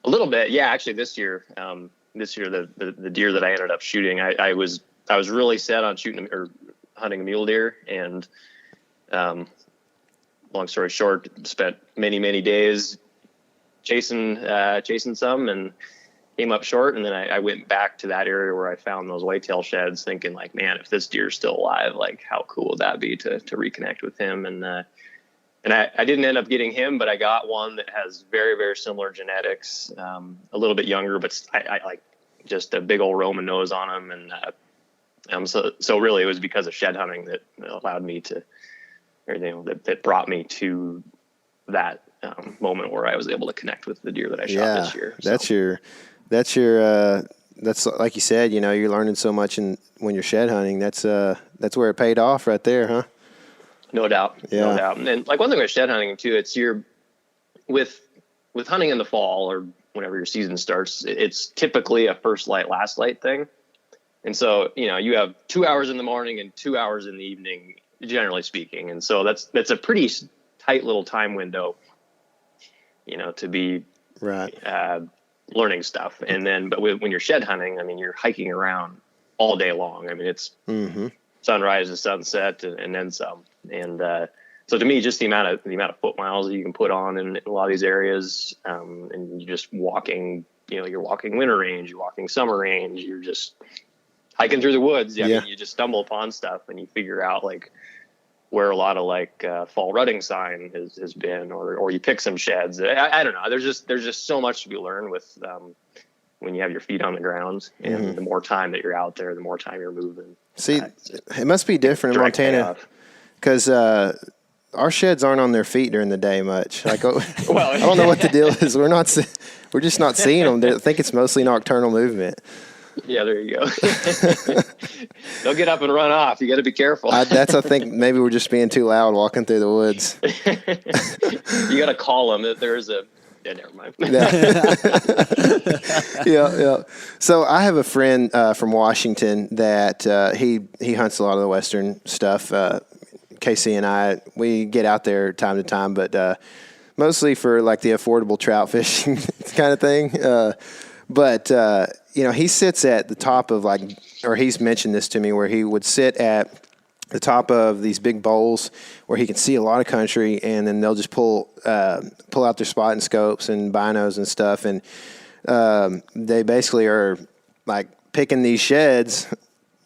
A little bit, yeah. Actually, this year, the deer that I ended up shooting, I was really set on shooting or hunting a mule deer, and long story short, spent many days chasing some, and came up short. And then I went back to that area where I found those whitetail sheds, thinking like, man, if this deer's still alive, like how cool would that be to reconnect with him? And I didn't end up getting him, but I got one that has very, very similar genetics, a little bit younger, but I like just a big old Roman nose on him. And so really it was because of shed hunting that allowed me to, or that brought me to that moment where I was able to connect with the deer that I shot this year. So. That's like you said, you're learning so much when you're shed hunting. That's where it paid off right there, huh? No doubt. Yeah. No doubt. And like one thing with shed hunting too, it's with hunting in the fall or whenever your season starts, it's typically a first light, last light thing. And so, you have 2 hours in the morning and 2 hours in the evening, generally speaking. And so that's a pretty tight little time window, to be right. Learning stuff. And then, but when you're shed hunting, I mean, you're hiking around all day long. I mean, it's sunrise to sunset and then some. And so to me, just the amount of foot miles that you can put on in a lot of these areas, and you're just walking, you're walking winter range, you're walking summer range, you're just hiking through the woods. I mean, you just stumble upon stuff and you figure out like where a lot of like fall rutting sign has been, or you pick some sheds. I don't know. There's just so much to be learned with when you have your feet on the ground, and the more time that you're out there, the more time you're moving. See, it must be different in Montana because our sheds aren't on their feet during the day much. Like, well, I don't know what the deal is. We're just not seeing them. I think it's mostly nocturnal movement. Yeah, there you go. They'll get up and run off. You got to be careful. I think maybe we're just being too loud walking through the woods. You got to call them that there's a. Yeah, never mind. Yeah. So I have a friend from Washington that he hunts a lot of the Western stuff. Casey and I, we get out there time to time, but mostly for like the affordable trout fishing kind of thing. But he sits at the top of or he's mentioned this to me, where he would sit at the top of these big bowls where he can see a lot of country, and then they'll just pull out their spotting scopes and binos and stuff. And they basically are like picking these sheds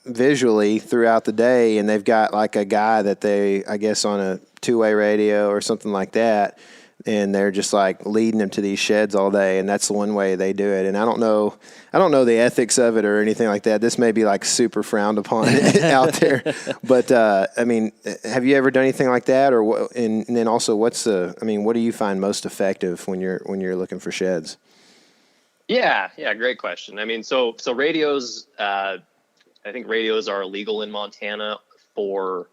visually throughout the day. And they've got like a guy that they, I guess, on a two-way radio or something like that. And they're just like leading them to these sheds all day. And that's the one way they do it. And I don't know the ethics of it or anything like that. This may be like super frowned upon out there. But, I mean, have you ever done anything like that? Or what, and then also what do you find most effective when you're looking for sheds? Yeah. Great question. I mean, so radios, I think radios are illegal in Montana for,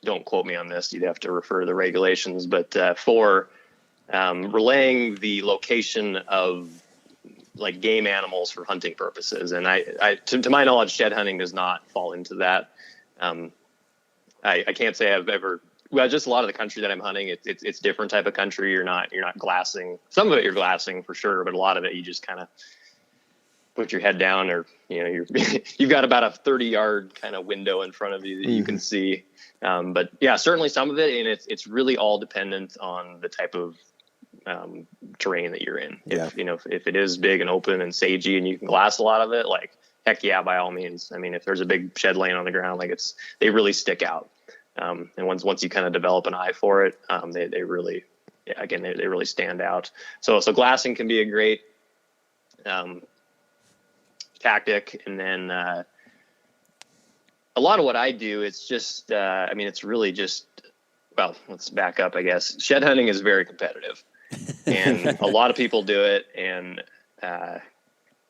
don't quote me on this. You'd have to refer to the regulations, but for relaying the location of like game animals for hunting purposes. And to my knowledge, shed hunting does not fall into that. I can't say I've ever well, just a lot of the country that I'm hunting, it's different type of country. You're not glassing. Some of it you're glassing for sure, but a lot of it you just kind of put your head down, or you've got about a 30-yard kind of window in front of you that you can see. But yeah, certainly some of it, and it's really all dependent on the type of terrain that you're in. If it is big and open and sagey and you can glass a lot of it, like heck yeah, by all means. I mean, if there's a big shed laying on the ground, like they really stick out. And once you kind of develop an eye for it, they really, again, they really stand out. So glassing can be a great tactic. And then a lot of what I do, it's just, it's really just, well, let's back up, I guess. Shed hunting is very competitive, and a lot of people do it. And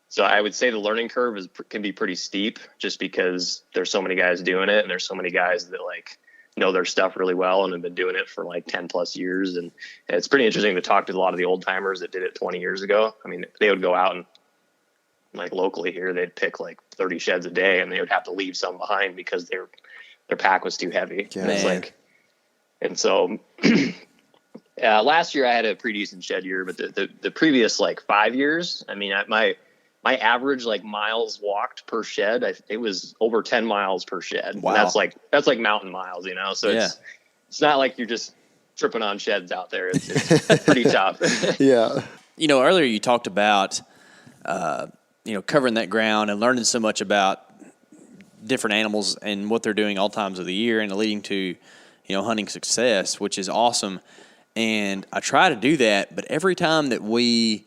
so I would say the learning curve can be pretty steep, just because there's so many guys doing it, and there's so many guys that like know their stuff really well and have been doing it for like 10 plus years. And it's pretty interesting to talk to a lot of the old timers that did it 20 years ago. I mean, they would go out and, like locally here, they'd pick like 30 sheds a day, and they would have to leave some behind because their pack was too heavy. And so last year I had a pretty decent shed year, but the previous like 5 years, I mean, my average like miles walked per shed, it was over 10 miles per shed. Wow. And that's like mountain miles, so it's not like you're just tripping on sheds out there. It's pretty tough. Yeah. Earlier you talked about, covering that ground and learning so much about different animals and what they're doing all times of the year, and leading to, hunting success, which is awesome. And I try to do that, but every time that we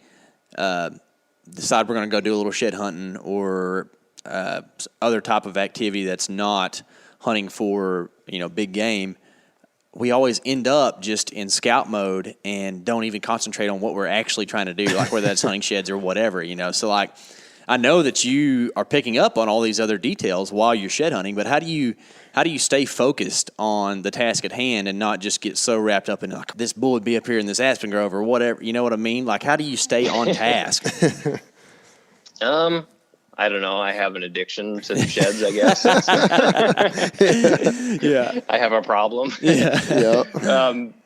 decide we're going to go do a little shed hunting or other type of activity that's not hunting for, big game, we always end up just in scout mode and don't even concentrate on what we're actually trying to do, like whether that's hunting sheds or whatever, So like, I know that you are picking up on all these other details while you're shed hunting, but how do you stay focused on the task at hand and not just get so wrapped up in like this bull would be up here in this aspen grove or whatever, you know what I mean? Like, how do you stay on task? I don't know. I have an addiction to sheds, I guess. Yeah. I have a problem. Yeah. Yeah.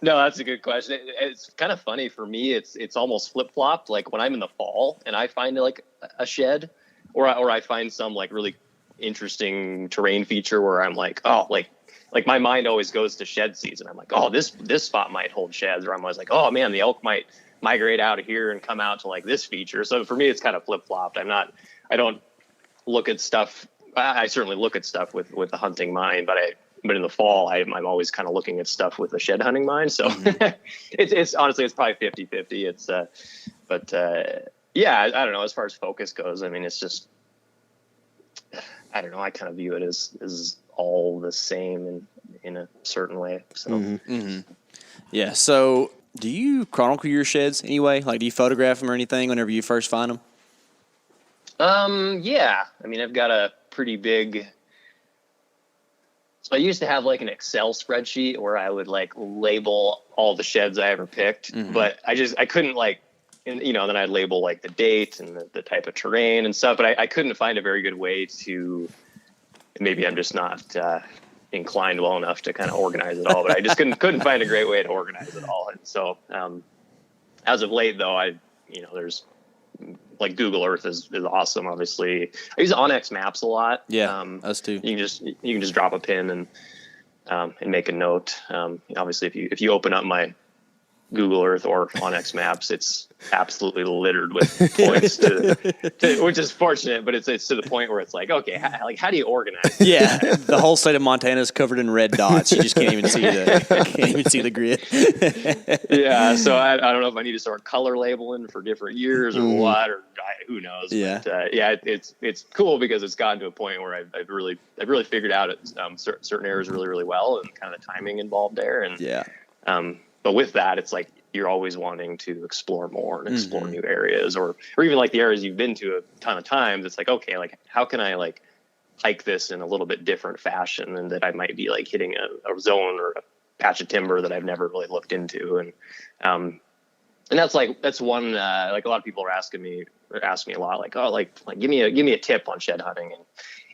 No, that's a good question. It's kind of funny for me. It's almost flip-flopped. Like when I'm in the fall and I find like a shed, or I find some like really interesting terrain feature where I'm like, oh, like my mind always goes to shed season. I'm like, oh, this spot might hold sheds, or I'm always like, oh man, the elk might migrate out of here and come out to like this feature. So for me, it's kind of flip-flopped. I don't look at stuff. I certainly look at stuff with a hunting mind, but in the fall, I'm always kind of looking at stuff with a shed hunting mind. So it's honestly, it's probably 50-50. It's, yeah, I don't know. As far as focus goes, I mean, it's just, I don't know. I kind of view it as all the same in a certain way. So, Yeah. So do you chronicle your sheds anyway? Like, do you photograph them or anything whenever you first find them? Yeah, I mean, I've got a pretty big, so I used to have like an Excel spreadsheet where I would like label all the sheds I ever picked, but I couldn't like, and, then I'd label like the date and the type of terrain and stuff, but I couldn't find a very good way to, maybe I'm just not, inclined well enough to kind of organize it all, but I just couldn't find a great way to organize it all. And so, as of late though, there's, like Google Earth is awesome. Obviously, I use OnX Maps a lot. Yeah, us too. You can just drop a pin and make a note. Obviously, if you open up my Google Earth or OnX Maps, it's absolutely littered with points which is fortunate, but it's to the point where it's like, okay, how do you organize? Yeah, the whole state of Montana is covered in red dots. You just can't even see the grid. Yeah, so I don't know if I need to start color labeling for different years or what, or who knows. Yeah, but, it's cool because it's gotten to a point where I've really figured out certain areas really, really well, and kind of the timing involved there. And but with that, it's like you're always wanting to explore more and explore new areas, or even like the areas you've been to a ton of times. It's like, okay, like how can I like hike this in a little bit different fashion, and that I might be like hitting a zone or a patch of timber that I've never really looked into. And that's one, like a lot of people ask me a lot, like, oh, like give me a tip on shed hunting.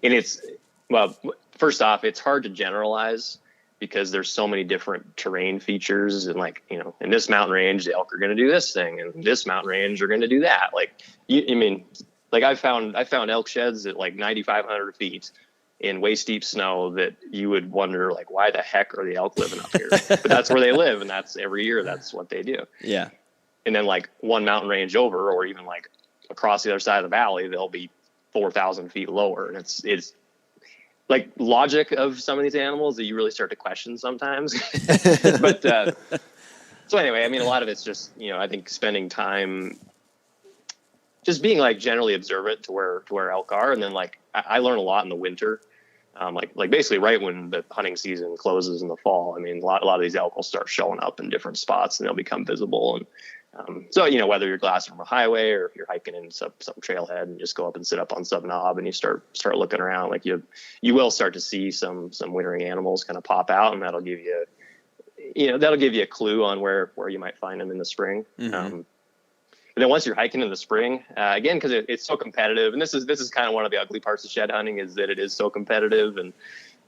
And it's, well, first off, it's hard to generalize. because there's so many different terrain features, and like, you know, in this mountain range, the elk are going to do this thing, and this mountain range are going to do that. Like, I mean, like I found elk sheds at like 9,500 feet in waist deep snow that you would wonder, like, why the heck are the elk living up here? But that's where they live, and that's every year, that's what they do. Yeah. And then like one mountain range over, or even like across the other side of the valley, they'll be 4,000 feet lower. And it's like logic of some of these animals that you really start to question sometimes. But so anyway, I mean, a lot of it's just, you know, I think spending time just being like generally observant to where elk are. And then like I learn a lot in the winter, like basically right when the hunting season closes in the fall. I mean, a lot of these elk will start showing up in different spots, and they'll become visible. And so, you know, whether you're glassing from a highway or if you're hiking in some trailhead and just go up and sit up on some knob and you start looking around, like you will start to see some wintering animals kind of pop out, and that'll give you a clue on where you might find them in the spring. Mm-hmm. But then once you're hiking in the spring, again, because it's so competitive, and this is kind of one of the ugly parts of shed hunting, is that it is so competitive. And,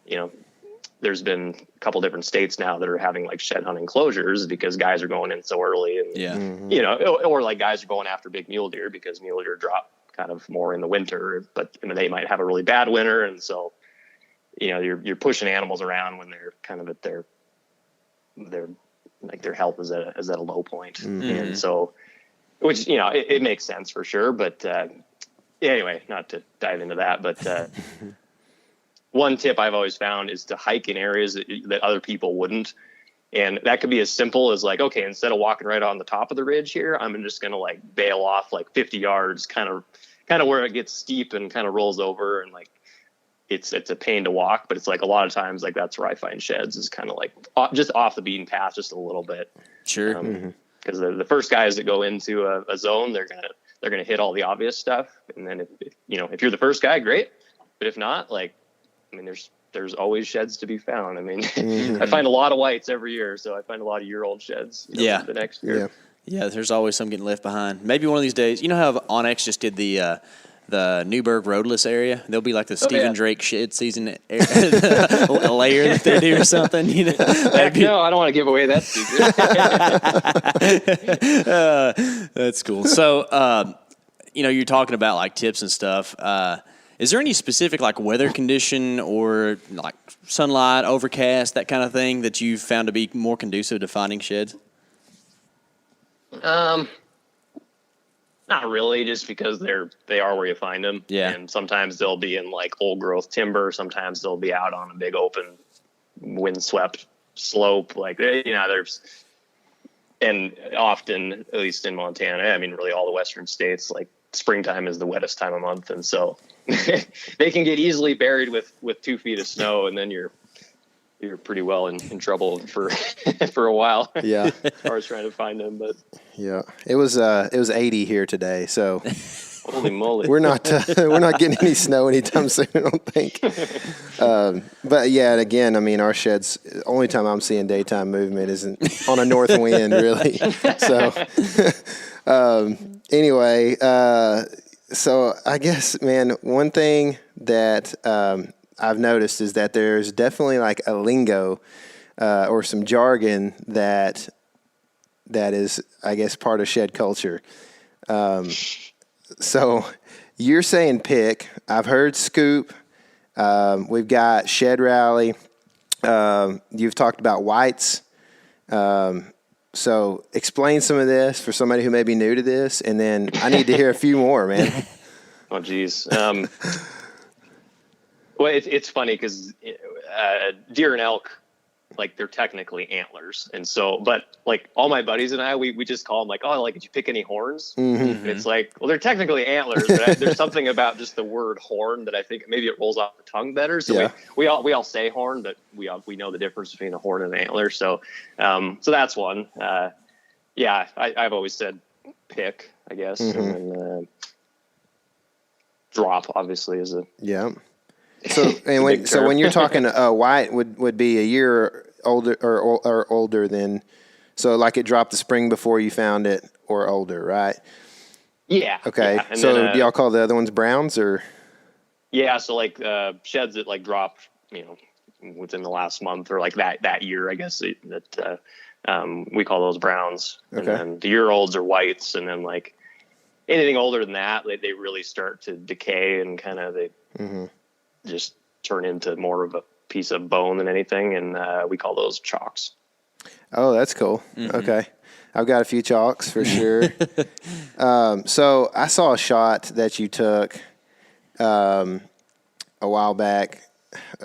you know, there's been a couple different states now that are having like shed hunting closures because guys are going in so early, and you know, or like guys are going after big mule deer because mule deer drop kind of more in the winter, but I mean, they might have a really bad winter, and so, you know, you're pushing animals around when they're kind of at their health is at a low point. And so, which, you know, it makes sense for sure, but anyway, not to dive into that, but one tip I've always found is to hike in areas that other people wouldn't. And that could be as simple as like, okay, instead of walking right on the top of the ridge here, I'm just going to like bail off like 50 yards, kind of where it gets steep and kind of rolls over. And like, it's a pain to walk, but it's like a lot of times, like that's where I find sheds, is kind of like just off the beaten path, just a little bit. Sure. Because the first guys that go into a zone, they're going to hit all the obvious stuff. And then if you're the first guy, great. But if not, like, I mean, there's always sheds to be found. I mean, I find a lot of whites every year, so I find a lot of year-old sheds. The next year. Yeah, there's always some getting left behind. Maybe one of these days, you know how OnX just did the Newburgh roadless area? There'll be like the Stephen Drake shed season a layer that they do or something. You know, no, I don't want to give away that secret. That's cool. So, you know, you're talking about like tips and stuff. Is there any specific like weather condition or like sunlight, overcast, that kind of thing that you've found to be more conducive to finding sheds? Not really, just because they are where you find them. Yeah. And sometimes they'll be in like old growth timber. Sometimes they'll be out on a big open windswept slope. Like, you know, and often, at least in Montana, I mean, really all the Western states, like springtime is the wettest time of month. And so they can get easily buried with 2 feet of snow, and then you're pretty well in trouble for for a while. Yeah. As far as trying to find them. But yeah, it was 80 here today, so holy moly, we're not getting any snow anytime soon, I don't think. But yeah, again, I mean, our sheds, only time I'm seeing daytime movement isn't on a north wind, really. So anyway, so I guess, man, one thing that I've noticed is that there's definitely like a lingo or some jargon that is, I guess, part of shed culture. So you're saying pick. I've heard scoop. We've got shed rally. You've talked about whites. So explain some of this for somebody who may be new to this, and then I need to hear a few more, man. Oh, geez. Well, it's funny because deer and elk, like, they're technically antlers. And so, but like all my buddies and I, we just call them like, oh, like, did you pick any horns? Mm-hmm. And it's like, well, they're technically antlers, but there's something about just the word horn that I think maybe it rolls off the tongue better. So yeah. we all say horn, but we know the difference between a horn and an antler. So, so that's one. Yeah, I've always said pick, I guess. Mm-hmm. And then drop obviously is a, yeah. So when you're talking white would be a year older or older than, so like it dropped the spring before you found it or older, right? Yeah. Okay. Yeah. So then, do y'all call the other ones browns or? Yeah. So like sheds that like drop, within the last month or like that year, I guess that we call those browns. And Okay. then the year-olds are whites, and then like anything older than that, they really start to decay and kind of just turn into more of a piece of bone than anything, and we call those chalks. Oh, that's cool. Okay. I've got a few chalks for sure. So I saw a shot that you took a while back,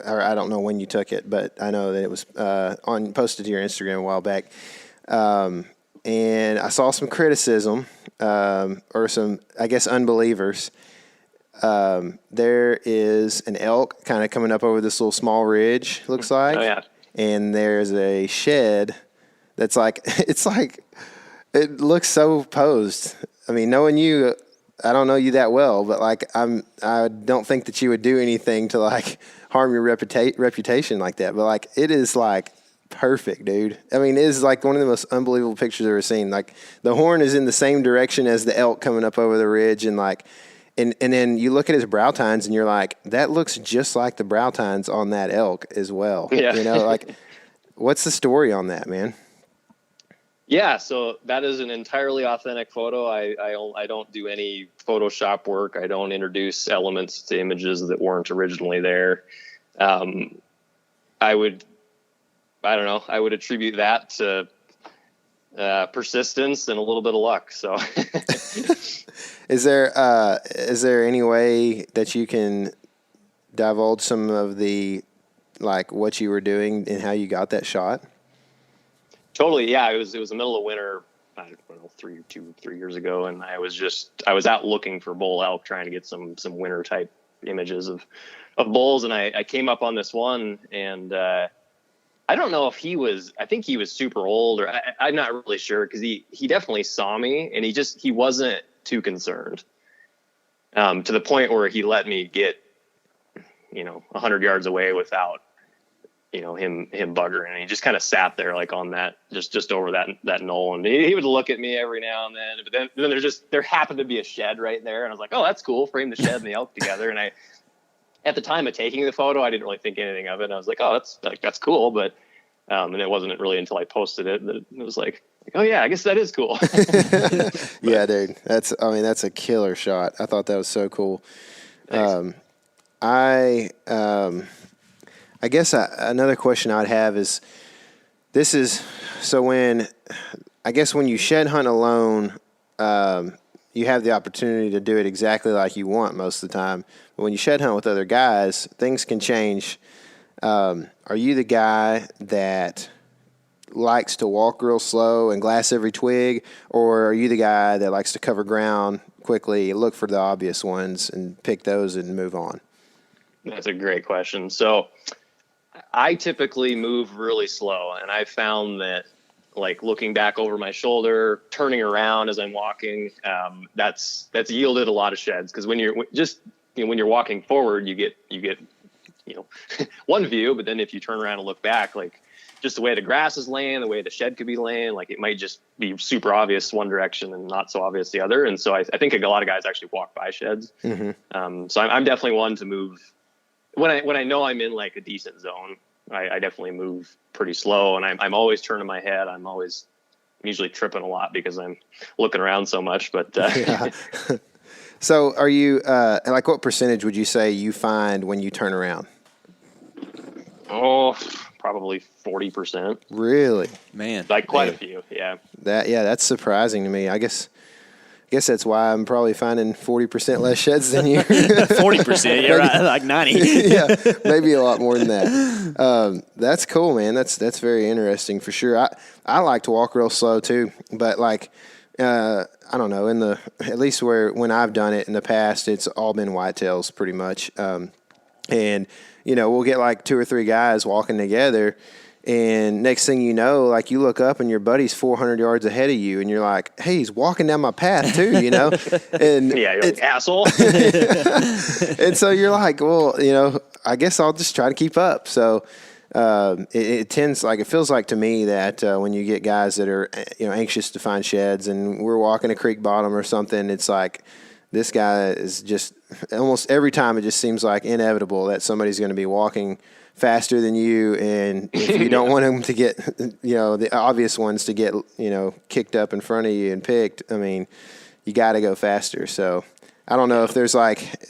or I don't know when you took it, but I know that it was posted to your Instagram a while back. And I saw some criticism or some, I guess, unbelievers. There is an elk kind of coming up over this little small ridge, looks like. Oh, yeah. And there's a shed that's like, it looks so posed. I mean, knowing you, I don't know you that well, but like, I don't think that you would do anything to like harm your reputation like that. But like, it is like perfect, dude. I mean, it is like one of the most unbelievable pictures I've ever seen. Like the horn is in the same direction as the elk coming up over the ridge, and like, and then you look at his brow tines and you're like, that looks just like the brow tines on that elk as well. Yeah. You know, like, what's the story on that, man? Yeah, so that is an entirely authentic photo. I don't do any Photoshop work. I don't introduce elements to images that weren't originally there. I would attribute that to persistence and a little bit of luck. So, Is there any way that you can divulge some of the, like, what you were doing and how you got that shot? totally, yeah. It was the middle of winter, I don't know, 3 years ago, and I was out looking for bull elk, trying to get some winter type images of bulls, and I came up on this one, and I don't know if I think he was super old, or I'm not really sure, because he definitely saw me, and he wasn't too concerned, to the point where he let me get 100 yards away without him buggering, and he just kind of sat there like on that just over that knoll, and he would look at me every now and then, but then there happened to be a shed right there, and I was like, oh, that's cool, frame the shed and the elk together. And at the time of taking the photo, I didn't really think anything of it. I was like, oh, that's cool. But, and it wasn't really until I posted it that it was like, oh yeah, I guess that is cool. Yeah, dude, that's a killer shot. I thought that was so cool. I guess another question I'd have is, when you shed hunt alone, you have the opportunity to do it exactly like you want most of the time. But when you shed hunt with other guys, things can change. Are you the guy that likes to walk real slow and glass every twig, or are you the guy that likes to cover ground quickly, look for the obvious ones and pick those and move on? That's a great question. So I typically move really slow, and I found that, like, looking back over my shoulder, turning around as I'm walking, that's yielded a lot of sheds. Because when you're walking forward, you get one view, but then if you turn around and look back, like, just the way the grass is laying, the way the shed could be laying, like, it might just be super obvious one direction and not so obvious the other. And so I think a lot of guys actually walk by sheds. Mm-hmm. So I'm definitely one to move when I know I'm in like a decent zone. I definitely move pretty slow, and I'm always turning my head. I'm usually tripping a lot because I'm looking around so much. But yeah. So are you like, what percentage would you say you find when you turn around? Oh, probably 40%. Really? Man. Like quite a few, yeah. That's surprising to me. I guess that's why I'm probably finding 40% less sheds than you. 40%, yeah, right, like 90. Yeah, maybe a lot more than that. That's cool, man. That's very interesting for sure. I like to walk real slow too, but like, I don't know, at least when I've done it in the past, it's all been whitetails pretty much. And we'll get like 2 or 3 guys walking together, and next thing you know, like, you look up and your buddy's 400 yards ahead of you, and you're like, hey, he's walking down my path too, And yeah, you're like, asshole. And so you're like, well, I guess I'll just try to keep up. So it feels like to me that when you get guys that are anxious to find sheds, and we're walking a creek bottom or something, it's like, this guy is just, almost every time it just seems like inevitable that somebody's going to be walking faster than you, and if you don't want them to get, the obvious ones to get, kicked up in front of you and picked, I mean, you got to go faster. So I don't know if there's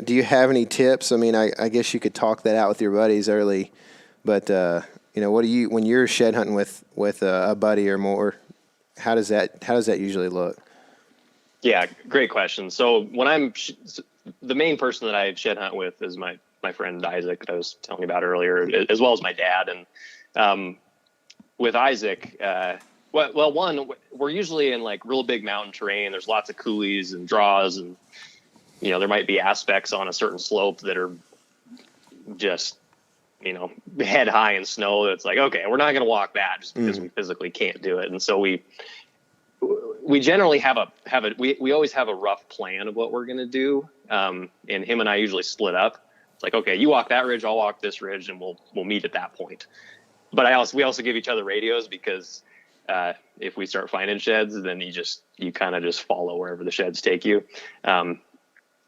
do you have any tips? I mean, I guess you could talk that out with your buddies early, but what do you, when you're shed hunting with a buddy or more, how does that usually look? Yeah, great question. So when I'm the main person that I shed hunt with is my friend Isaac that I was telling you about earlier, as well as my dad. And with Isaac, one, we're usually in like real big mountain terrain. There's lots of coulees and draws, and there might be aspects on a certain slope that are just head high in snow. That's like, okay, we're not going to walk that just because we physically can't do it. And so we generally we always have a rough plan of what we're going to do. And him and I usually split up. It's like, okay, you walk that ridge, I'll walk this ridge, and we'll meet at that point. But we also give each other radios because if we start finding sheds, then you kind of just follow wherever the sheds take you.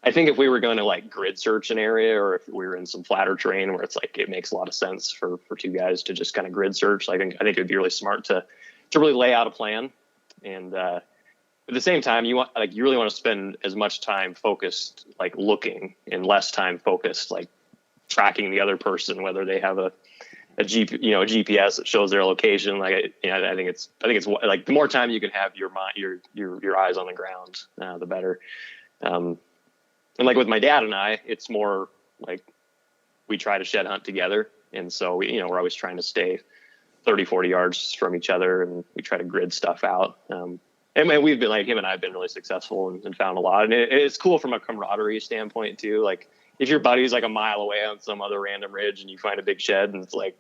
I think if we were going to like grid search an area, or if we were in some flatter terrain where it's like it makes a lot of sense for two guys to just kind of grid search, I think it'd be really smart to really lay out a plan. And at the same time, you really want to spend as much time focused like looking and less time focused like tracking the other person, whether they have a GPS that shows their location. Like I think it's like the more time you can have your eyes on the ground, the better. And like with my dad and I, it's more like we try to shed hunt together, and so we're always trying to stay 30, 40 yards from each other, and we try to grid stuff out. And we've been him and I have been really successful and found a lot. And it's cool from a camaraderie standpoint too. Like if your buddy's like a mile away on some other random ridge and you find a big shed, and it's like,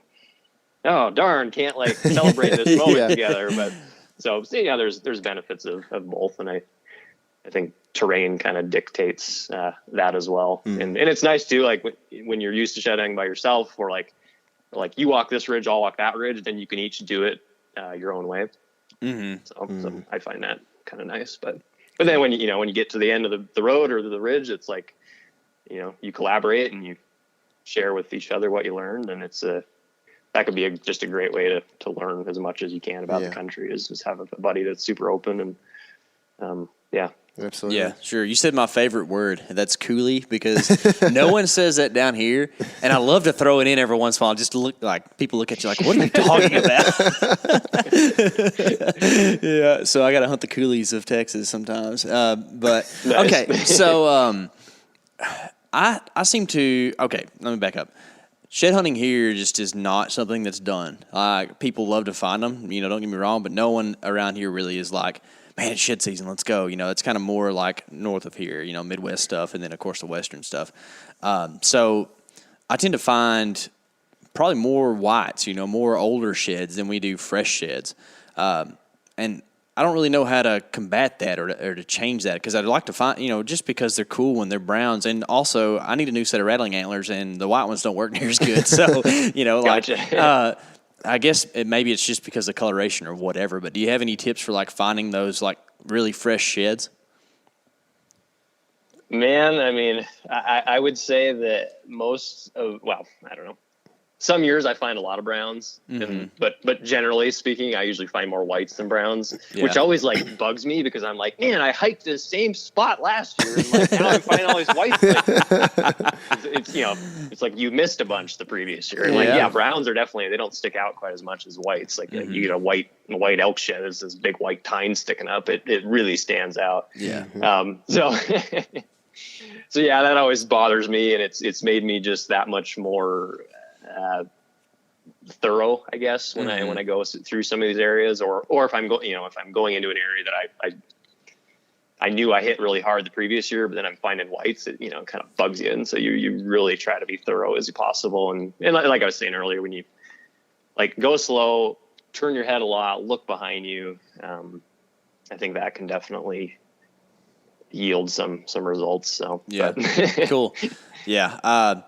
oh darn, can't like celebrate this moment together. But so there's benefits of both. And I think terrain kind of dictates that as well. And it's nice too, like when you're used to shedding by yourself, or like you walk this ridge, I'll walk that ridge, then you can each do it your own way. So I find that kind of nice. But then when you get to the end of the road or the ridge, it's like, you collaborate and you share with each other what you learned. And it's that could be just a great way to learn as much as you can about the country, is just have a buddy that's super open. And Absolutely. Yeah, sure. You said my favorite word. That's coolie, because no one says that down here. And I love to throw it in every once in a while, just to look like people look at you like, what are you talking about? Yeah. So I got to hunt the coolies of Texas sometimes. But nice. Okay. So I seem to, okay, let me back up. Shed hunting here just is not something that's done. People love to find them, don't get me wrong, but no one around here really is like, man, it's shed season, let's go. It's kind of more like north of here, Midwest stuff, and then, of course, the Western stuff. So I tend to find probably more whites, more older sheds than we do fresh sheds. And I don't really know how to combat that or to change that, because I'd like to find, just because they're cool when they're browns. And also, I need a new set of rattling antlers, and the white ones don't work near as good. So, Gotcha. I guess maybe it's just because of coloration or whatever, but do you have any tips for like finding those like really fresh sheds? Man, I mean, I would say that I don't know. Some years I find a lot of browns, but generally speaking, I usually find more whites than browns, which always like bugs me, because I'm like, man, I hiked the same spot last year, and like now I'm finding all these whites. It's like you missed a bunch the previous year. And browns are they don't stick out quite as much as whites. Like you get a white elk shed, there's this big white tine sticking up. It really stands out. Yeah. So that always bothers me, and it's made me just that much more thorough, I guess, when I go through some of these areas, or if I'm going into an area that I knew I hit really hard the previous year, but then I'm finding whites, it kind of bugs you, and so you really try to be thorough as possible. And like I was saying earlier, when you like go slow, turn your head a lot, look behind you, I think that can definitely yield some results. So yeah, cool. Yeah.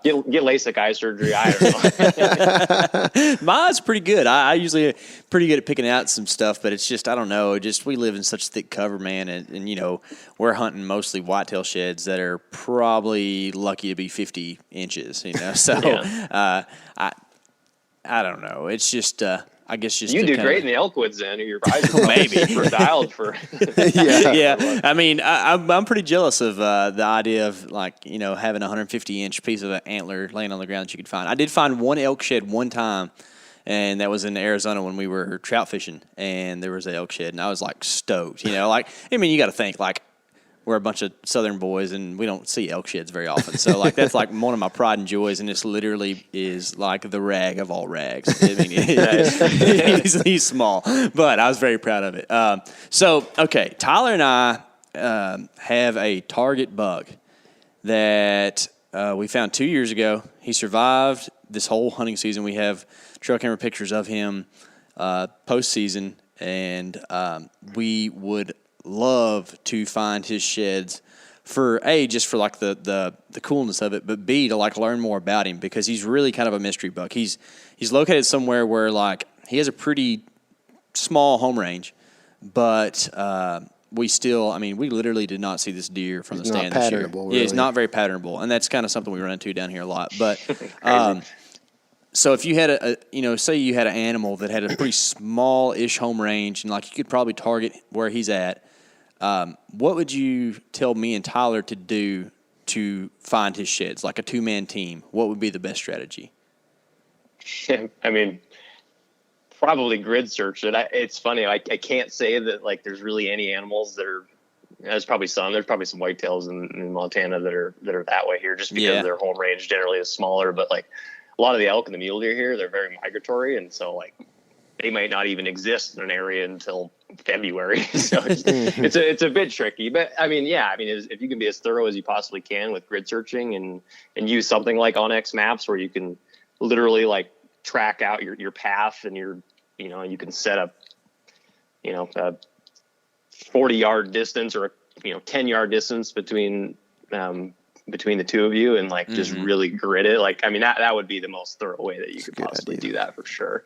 Get LASIK eye surgery. I don't know. Mine's pretty good. I usually pretty good at picking out some stuff, but it's just, I don't know. We live in such thick cover, man. And we're hunting mostly whitetail sheds that are probably lucky to be 50 inches, So I don't know. It's just, I guess just you do great in the elk woods then. Your eyes are maybe dialed for. Yeah. I mean, I'm pretty jealous of the idea of like having a 150-inch piece of an antler laying on the ground that you could find. I did find one elk shed one time, and that was in Arizona when we were trout fishing, and there was an elk shed, and I was like stoked. You got to think like. We're a bunch of Southern boys, and we don't see elk sheds very often. So, like, that's like one of my pride and joys, and this literally is like the rag of all rags. I mean, he's small, but I was very proud of it. Okay, Tyler and I have a target buck that we found 2 years ago. He survived this whole hunting season. We have trail camera pictures of him postseason, and we would love to find his sheds for just for like the coolness of it, but B, to like learn more about him, because he's really kind of a mystery buck. He's located somewhere where like he has a pretty small home range, but we literally did not see this deer from the stand this year. Really. Yeah, it's not very patternable, and that's kind of something we run into down here a lot. But so if you had say you had an animal that had a pretty small-ish home range, and like you could probably target where he's at, what would you tell me and Tyler to do to find his sheds, like a two-man team? What would be the best strategy? I mean, probably grid search it. It's funny. I can't say that like there's really any animals that are. There's probably some whitetails in Montana that are that way here, just because their home range generally is smaller. But like a lot of the elk and the mule deer here, they're very migratory, and so like they might not even exist in an area until February. So it's a bit tricky. But I mean, if you can be as thorough as you possibly can with grid searching and use something like OnX Maps, where you can literally like track out your path, and you can set up a 40-yard distance or 10-yard distance between the two of you, and like just really grid it. Like, I mean, that would be the most thorough way that you could possibly do that for sure.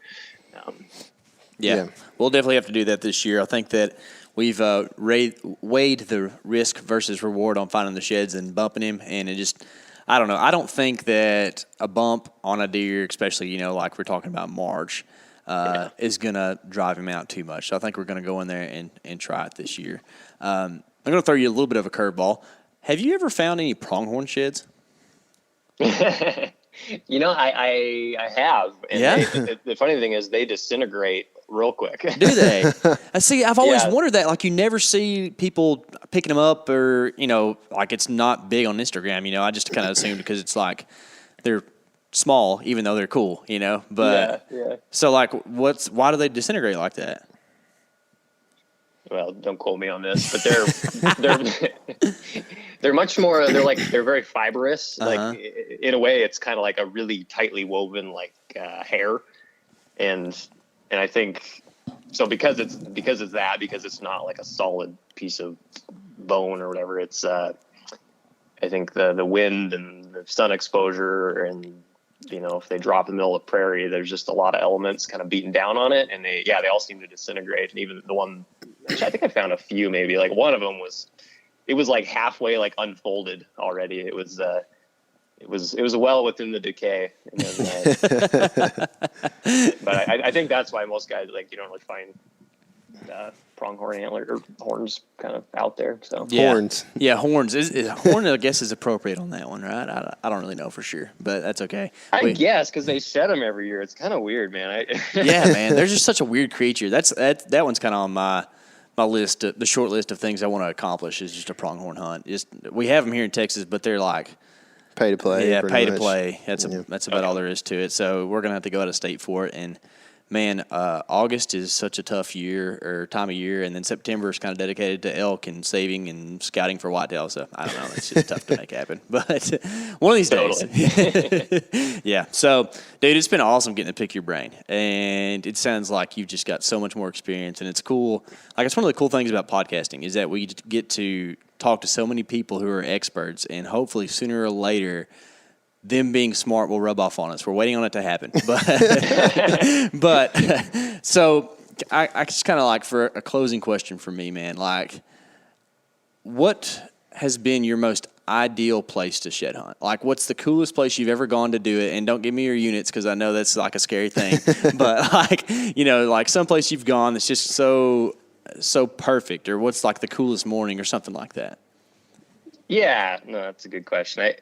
We'll definitely have to do that this year. I think that we've weighed the risk versus reward on finding the sheds and bumping him, and it just, I don't know. I don't think that a bump on a deer, especially, like we're talking about March, is going to drive him out too much. So I think we're going to go in there and try it this year. I'm going to throw you a little bit of a curveball. Have you ever found any pronghorn sheds? I have. And the funny thing is they disintegrate real quick. Do they? See, I've always wondered that. Like, you never see people picking them up, or, like it's not big on Instagram. I just kind of assumed because it's like they're small, even though they're cool, But so like, why do they disintegrate like that? Well, don't quote me on this, but they're much more. They're very fibrous. Like in a way, it's kind of like a really tightly woven like hair, and I think so because it's not like a solid piece of bone or whatever. It's I think the wind and the sun exposure, and if they drop in the middle of the prairie, there's just a lot of elements kind of beating down on it, and they all seem to disintegrate. And even the one, which I think I found a few, maybe like one of them was like halfway like unfolded already. It was well within the decay. And then, but I think that's why most guys, like, you don't really find pronghorn antler or horns kind of out there. So horns. Yeah, horns. Horn, I guess, is appropriate on that one, right? I don't really know for sure, but that's okay. I guess because they shed them every year. It's kind of weird, man. Yeah, man. They're just such a weird creature. That one's kind of on my list, the short list of things I want to accomplish is just a pronghorn hunt. We have them here in Texas, but they're like pay to play. Yeah, pay to play. That's about all there is to it. So we're gonna have to go out of state for it. And man, August is such a tough time of year, and then September is kind of dedicated to elk and saving and scouting for whitetail. So I don't know, it's just tough to make happen. But one of these days, yeah. So, dude, it's been awesome getting to pick your brain, and it sounds like you've just got so much more experience, and it's cool. Like, it's one of the cool things about podcasting is that we get to talk to so many people who are experts, and hopefully sooner or later, them being smart will rub off on us. We're waiting on it to happen. But so I just kind of like, for a closing question for me, man, like, has been your most ideal place to shed hunt? Like, what's the coolest place you've ever gone to do it? And don't give me your units, because I know that's like a scary thing. But like, like someplace you've gone that's just so perfect, or what's like the coolest morning or something like that? Yeah, no, that's a good question.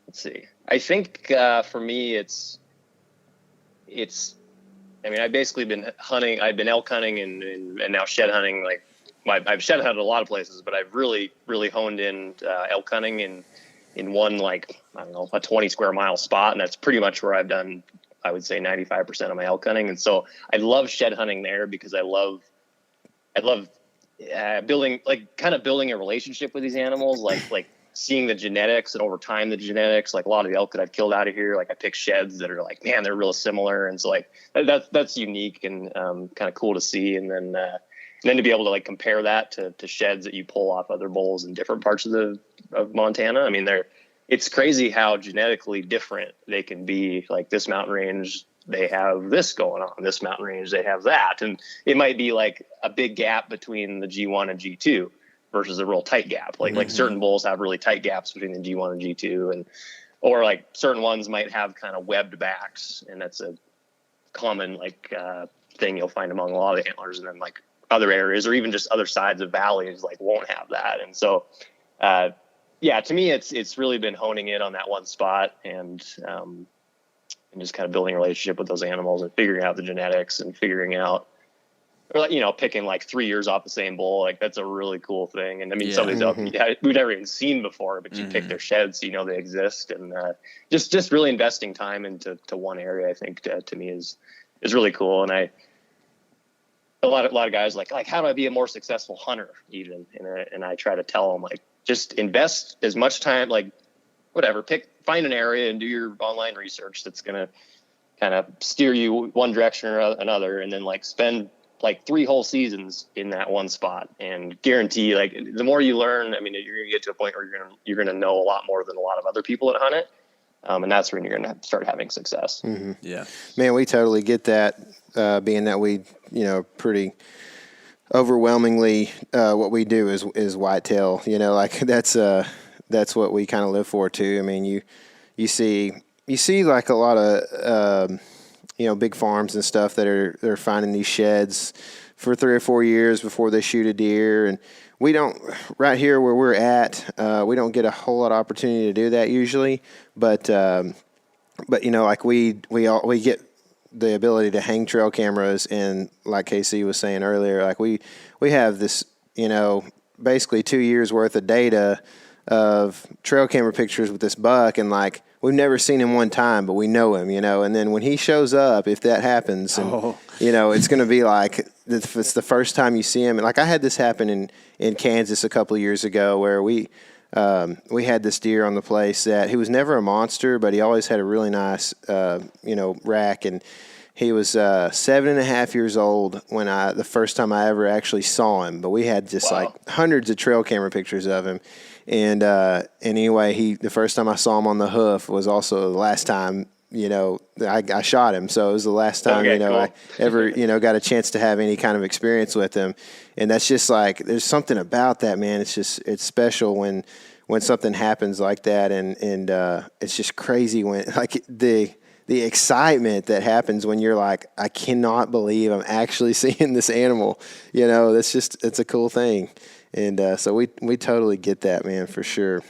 Let's see. I think for me, it's. I mean, I've basically been hunting. I've been elk hunting and now shed hunting. Like, I've shed hunted a lot of places, but I've really honed in elk hunting in one, like, I don't know, a 20 square mile spot, and that's pretty much where I've done, I would say, 95% of my elk hunting. And so I love shed hunting there because I love building a relationship with these animals, like seeing the genetics, and over time the genetics, like a lot of the elk that I've killed out of here, like I pick sheds that are like, man, they're real similar. And so like that's unique and kind of cool to see. And then to be able to like compare that to sheds that you pull off other bulls in different parts of Montana. I mean, it's crazy how genetically different they can be. Like, this mountain range, they have this going on. This mountain range, they have that. And it might be like a big gap between the G1 and G2 versus a real tight gap. Like certain bulls have really tight gaps between the G1 and G2, or like certain ones might have kind of webbed backs, and that's a common thing you'll find among a lot of antlers. And then like other areas, or even just other sides of valleys, like won't have that. And so, to me, it's really been honing in on that one spot and just kind of building a relationship with those animals and figuring out the genetics and figuring out, or picking like 3 years off the same bull. Like, that's a really cool thing. And I mean, some of these elk we've never even seen before, but you pick their sheds, so they exist. And just really investing time into one area, I think to me is really cool. And a lot of guys like how do I be a more successful hunter even? And I try to tell them, like, just invest as much time, like whatever, find an area and do your online research that's going to kind of steer you one direction or another. And then like spend like 3 whole seasons in that one spot, and guarantee, like, the more you learn, I mean, you're going to get to a point where you're going to know a lot more than a lot of other people that hunt it. And that's when you're going to start having success. Mm-hmm. Yeah, man, we totally get that. Being that we, pretty overwhelmingly, what we do is whitetail, like that's what we kind of live for too. I mean, you see like a lot of, big farms and stuff they're finding these sheds for 3 or 4 years before they shoot a deer. And we don't, right here where we're at, we don't get a whole lot of opportunity to do that usually. But like we get the ability to hang trail cameras, and like KC was saying earlier, like we have this, basically 2 years worth of data of trail camera pictures with this buck, and like we've never seen him one time, but we know him, and then when he shows up, if that happens, and it's going to be like, if it's the first time you see him. And like I had this happen in Kansas a couple of years ago, where we had this deer on the place that he was never a monster, but he always had a really nice, rack. And he was 7.5 years old when the first time I ever actually saw him. But we had just like hundreds of trail camera pictures of him. And anyway, the first time I saw him on the hoof was also the last time, I shot him. So it was the last time, cool. I ever, got a chance to have any kind of experience with him. And that's just like, there's something about that, man. It's special when something happens like that. And it's just crazy when, like, the excitement that happens when you're like, I cannot believe I'm actually seeing this animal. It's a cool thing. And so we totally get that, man, for sure.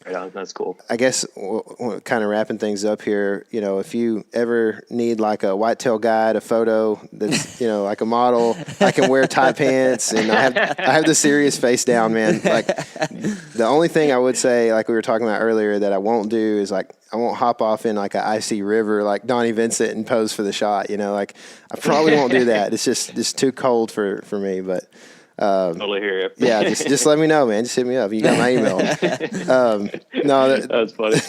Yeah, that's cool. I guess kind of wrapping things up here, if you ever need like a whitetail guide, a photo that's, like a model, I can wear tight pants, and I have the serious face down, man. Like, the only thing I would say, like we were talking about earlier, that I won't do is like, I won't hop off in like an icy river like Donnie Vincent and pose for the shot, like I probably won't do that. It's just too cold for me, but totally hear you. Yeah, just let me know, man. Just hit me up. You got my email. No, that's funny.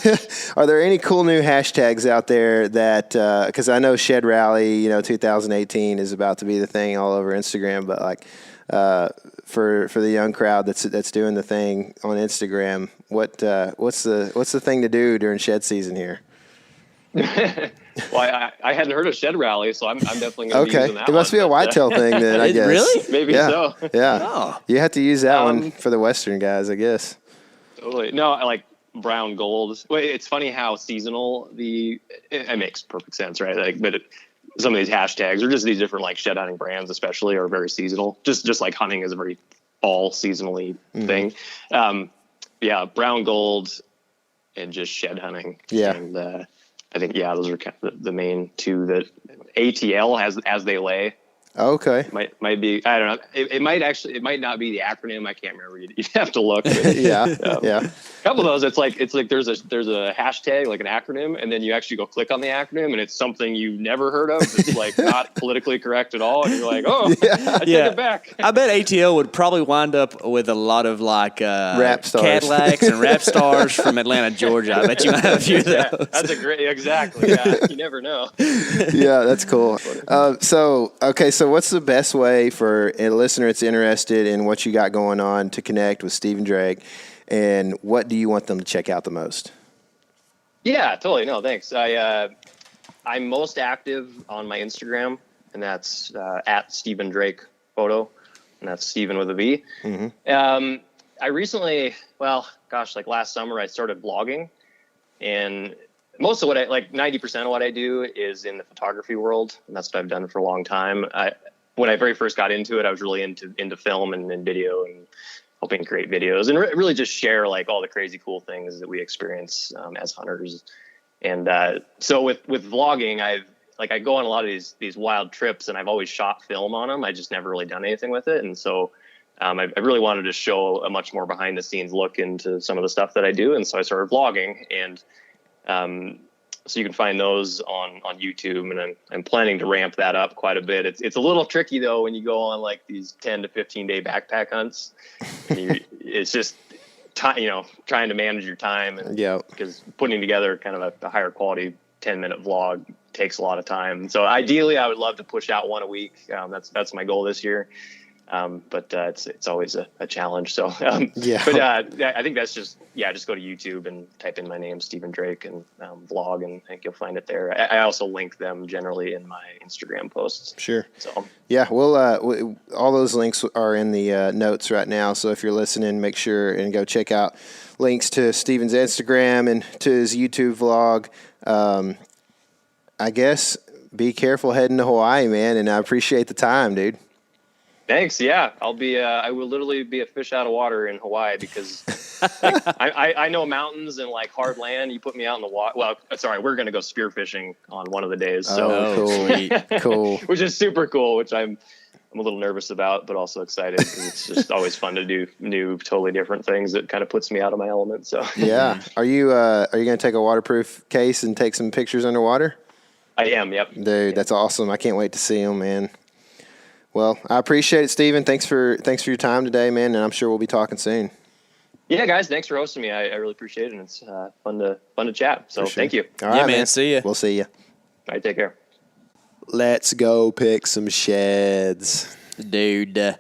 Are there any cool new hashtags out there that? Because I know Shed Rally, 2018 is about to be the thing all over Instagram. But like for the young crowd that's doing the thing on Instagram, what's the thing to do during shed season here? Well, I hadn't heard of shed rally, so I'm definitely going to be Okay. using that It must one, be a whitetail thing then, I guess. Really? Maybe Yeah. so. Yeah. Oh. You have to use that one for the Western guys, I guess. Totally. No, I like brown gold. Well, it's funny how seasonal it makes perfect sense, right? Like, but some of these hashtags or just these different like shed hunting brands, especially, are very seasonal. Just like hunting is a very fall seasonally thing. Yeah, brown gold and just shed hunting. Yeah. And I think those are kind of the main two that ATL has as they lay. Okay. Might be, I don't know. It might not be the acronym. I can't remember. You'd have to look. But, Yeah. Yeah. A couple of those, it's like there's a hashtag, like an acronym, and then you actually go click on the acronym, and it's something you've never heard of. It's like not politically correct at all, and you're like, I take it back. I bet ATL would probably wind up with a lot of like rap stars. Cadillacs and rap stars from Atlanta, Georgia. I bet you might have a few of those. That's exactly. Yeah, you never know. Yeah, that's cool. So what's the best way for a listener that's interested in what you got going on to connect with Stephen Drake, and what do you want them to check out the most? Yeah, totally. No, thanks. I'm most active on my Instagram, and that's at Stephen Drake Photo, and that's Stephen with a V. I recently, like last summer, I started blogging, and most of what 90% of what I do is in the photography world, and that's what I've done for a long time. When I very first got into it, I was really into film and video and helping create videos and really just share like all the crazy cool things that we experience as hunters. And so with vlogging, I go on a lot of these wild trips, and I've always shot film on them. I just never really done anything with it, and so I really wanted to show a much more behind the scenes look into some of the stuff that I do, and so I started vlogging, and so you can find those on YouTube, and I'm planning to ramp that up quite a bit. It's a little tricky though when you go on like these 10 to 15 day backpack hunts. It's just trying to manage your time, and because putting together kind of a higher quality 10-minute vlog takes a lot of time. So ideally, I would love to push out one a week. That's my goal this year. But it's always a challenge. So, but I think that's just go to YouTube and type in my name, Stephen Drake, and vlog, and I think you'll find it there. I also link them generally in my Instagram posts. Sure. So we'll all those links are in the notes right now. So if you're listening, make sure and go check out links to Stephen's Instagram and to his YouTube vlog. I guess be careful heading to Hawaii, man, and I appreciate the time, dude. Thanks. Yeah, I will literally be a fish out of water in Hawaii because I know mountains and like hard land. You put me out in the water. Well, sorry, we're going to go spearfishing on one of the days. So cool. Which is super cool, which I'm a little nervous about, but also excited because it's just always fun to do new, totally different things that kind of puts me out of my element. So yeah. Are you going to take a waterproof case and take some pictures underwater? I am. Yep. Dude, that's awesome. I can't wait to see them, man. Well, I appreciate it, Stephen. Thanks for your time today, man, and I'm sure we'll be talking soon. Yeah, guys, thanks for hosting me. I really appreciate it, and it's fun to chat. So thank you. All right, man. See ya. We'll see you. All right, take care. Let's go pick some sheds. Dude, the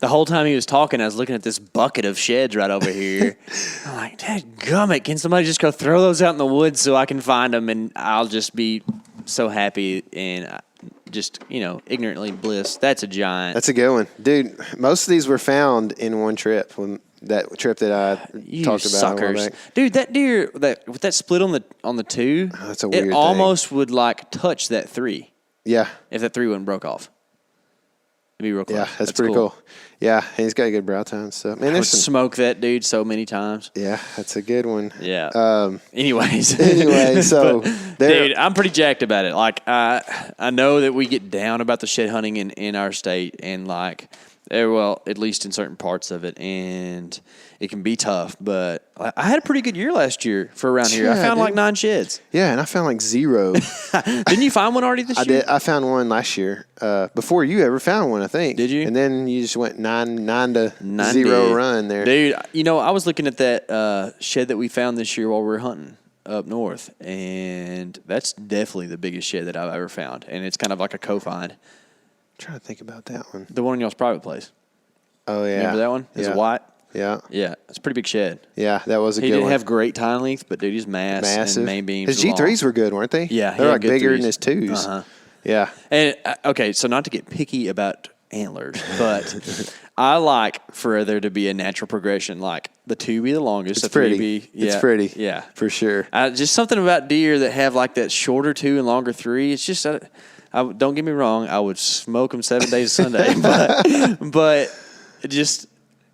whole time he was talking, I was looking at this bucket of sheds right over here. I'm like, dadgummit, can somebody just go throw those out in the woods so I can find them, and I'll just be so happy and just, ignorantly bliss. That's a giant. That's a good one. Dude, most of these were found in one trip, that trip that I talked about. Suckers. Dude, that deer, with that split on the two, that's a weird thing. It almost would like touch that 3. Yeah. If that 3 wouldn't broke off. It'd be real close. Yeah, that's pretty cool. Yeah, and he's got a good brow tine stuff. Man, I would smoke that dude so many times. Yeah, that's a good one. Yeah. Anyways, so dude, I'm pretty jacked about it. Like, I know that we get down about the shed hunting in our state, and like, at least in certain parts of it, and it can be tough. But I had a pretty good year last year for around here. I found like 9 sheds. Yeah, and I found like 0. Didn't you find one already this year? I did. I found one last year before you ever found one, I think. Did you? And then you just went 9 to 0 run there. Dude, I was looking at that shed that we found this year while we were hunting up north, and that's definitely the biggest shed that I've ever found. And it's kind of like a co-find. I'm trying to think about that one. The one in y'all's private place. Oh, yeah. Remember that one? It's yeah. white. Yeah. Yeah, it's a pretty big shed. Yeah, that was a He good didn't one. have great tine length, but dude, he's Massive. and main beams. His G3s were good, weren't they? Yeah, they're like bigger than his 2s. Uh-huh. Yeah. And okay, so not to get picky about antlers, but I like for there to be a natural progression, like the 2 be the longest, It's the 3 pretty. be It's pretty. yeah, For sure. just something about deer that have like that shorter 2 and longer 3. It's just, don't get me wrong, I would smoke them 7 days a Sunday, but just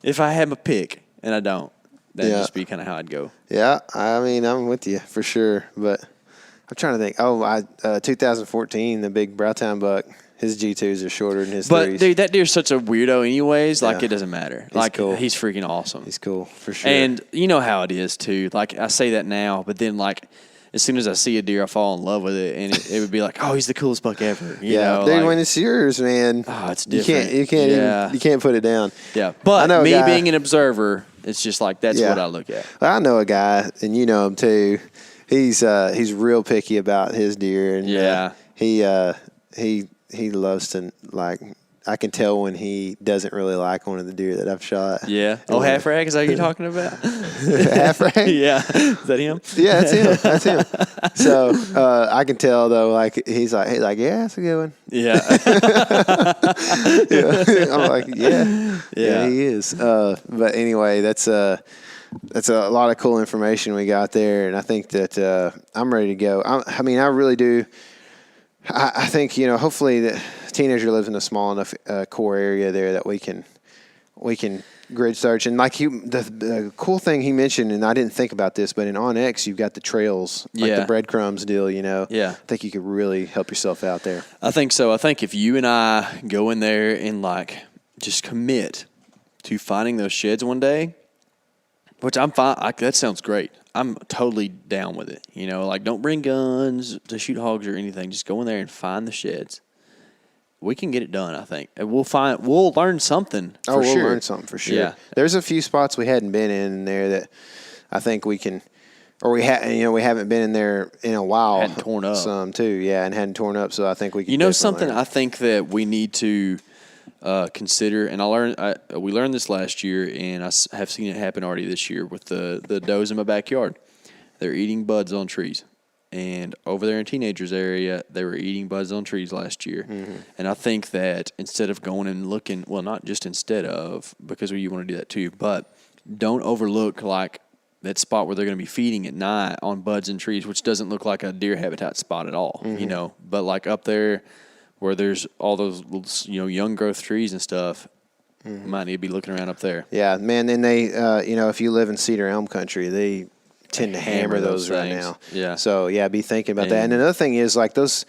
if I had my pick and I don't, that'd just be kind of how I'd go. Yeah, I mean, I'm with you for sure, but I'm trying to think. 2014, the big Browtown buck, his G2s are shorter than his 3s. But dude, that deer's such a weirdo anyways, like it doesn't matter. He's cool. He's freaking awesome. He's cool, for sure. And you know how it is too. Like I say that now, but then like as soon as I see a deer, I fall in love with it, and it would be like, oh, he's the coolest buck ever. You know, dude, like, when it's yours, man, it's different. You can't put it down. Yeah, but I know me guy, being an observer, it's just like that's what I look at. I know a guy, and you know him too. He's real picky about his deer, and he loves to, like, I can tell when he doesn't really like one of the deer that I've shot. Yeah. Oh, half rag, is that what you're talking about? Half rag? Yeah. Is that him? Yeah, that's him. So I can tell though, like he's like, yeah, that's a good one. Yeah. I'm like, yeah, he is. But anyway, that's a lot of cool information we got there, and I think that I'm ready to go. I mean, I really do. I think, you know, hopefully the teenager lives in a small enough core area there that we can grid search. And like the cool thing he mentioned, and I didn't think about this, but in OnX you've got the trails, like the breadcrumbs deal. You know, I think you could really help yourself out there. I think so. I think if you and I go in there and like just commit to finding those sheds one day, which I'm fine. That sounds great. I'm totally down with it. You know, like don't bring guns to shoot hogs or anything. Just go in there and find the sheds. We can get it done, I think. And we'll learn something for sure. We'll learn something for sure. Yeah. There's a few spots we hadn't been in there that I think we can, or we haven't been in there in a while. Hadn't torn up. Some too, yeah, and hadn't torn up. So I think we can. You know definitely something learn. I think that we need to consider, and we learned this last year, and I have seen it happen already this year with the does in my backyard. They're eating buds on trees. And over there in teenagers area, they were eating buds on trees last year. Mm-hmm. And I think that instead of going and looking, well, not just instead of, because you want to do that too, but don't overlook like that spot where they're going to be feeding at night on buds and trees, which doesn't look like a deer habitat spot at all, you know. But like up there where there's all those, you know, young growth trees and stuff, you might need to be looking around up there. Yeah, man. And they, you know, if you live in Cedar Elm country, they tend to hammer those right now. Yeah. So yeah, be thinking about that. And another thing is like those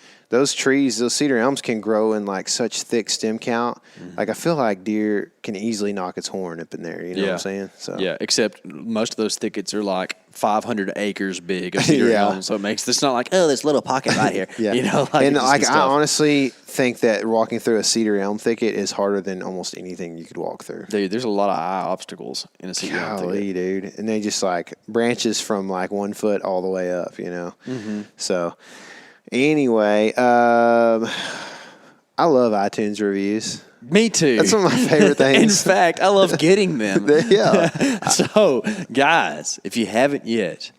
trees, those cedar elms can grow in like such thick stem count. Like I feel like deer can easily knock its horn up in there. You know what I'm saying? So yeah, except most of those thickets are like 500 acres big of cedar elm, so it makes this not like this little pocket right here. Yeah, you know, like, and like I honestly think that walking through a cedar elm thicket is harder than almost anything you could walk through. Dude, there's a lot of eye obstacles in a cedar elm thicket. Dude, and they just like branches from like 1 foot all the way up. You know, so. Anyway, I love iTunes reviews. Me too. That's one of my favorite things. In fact, I love getting them. Yeah. So, guys, if you haven't yet,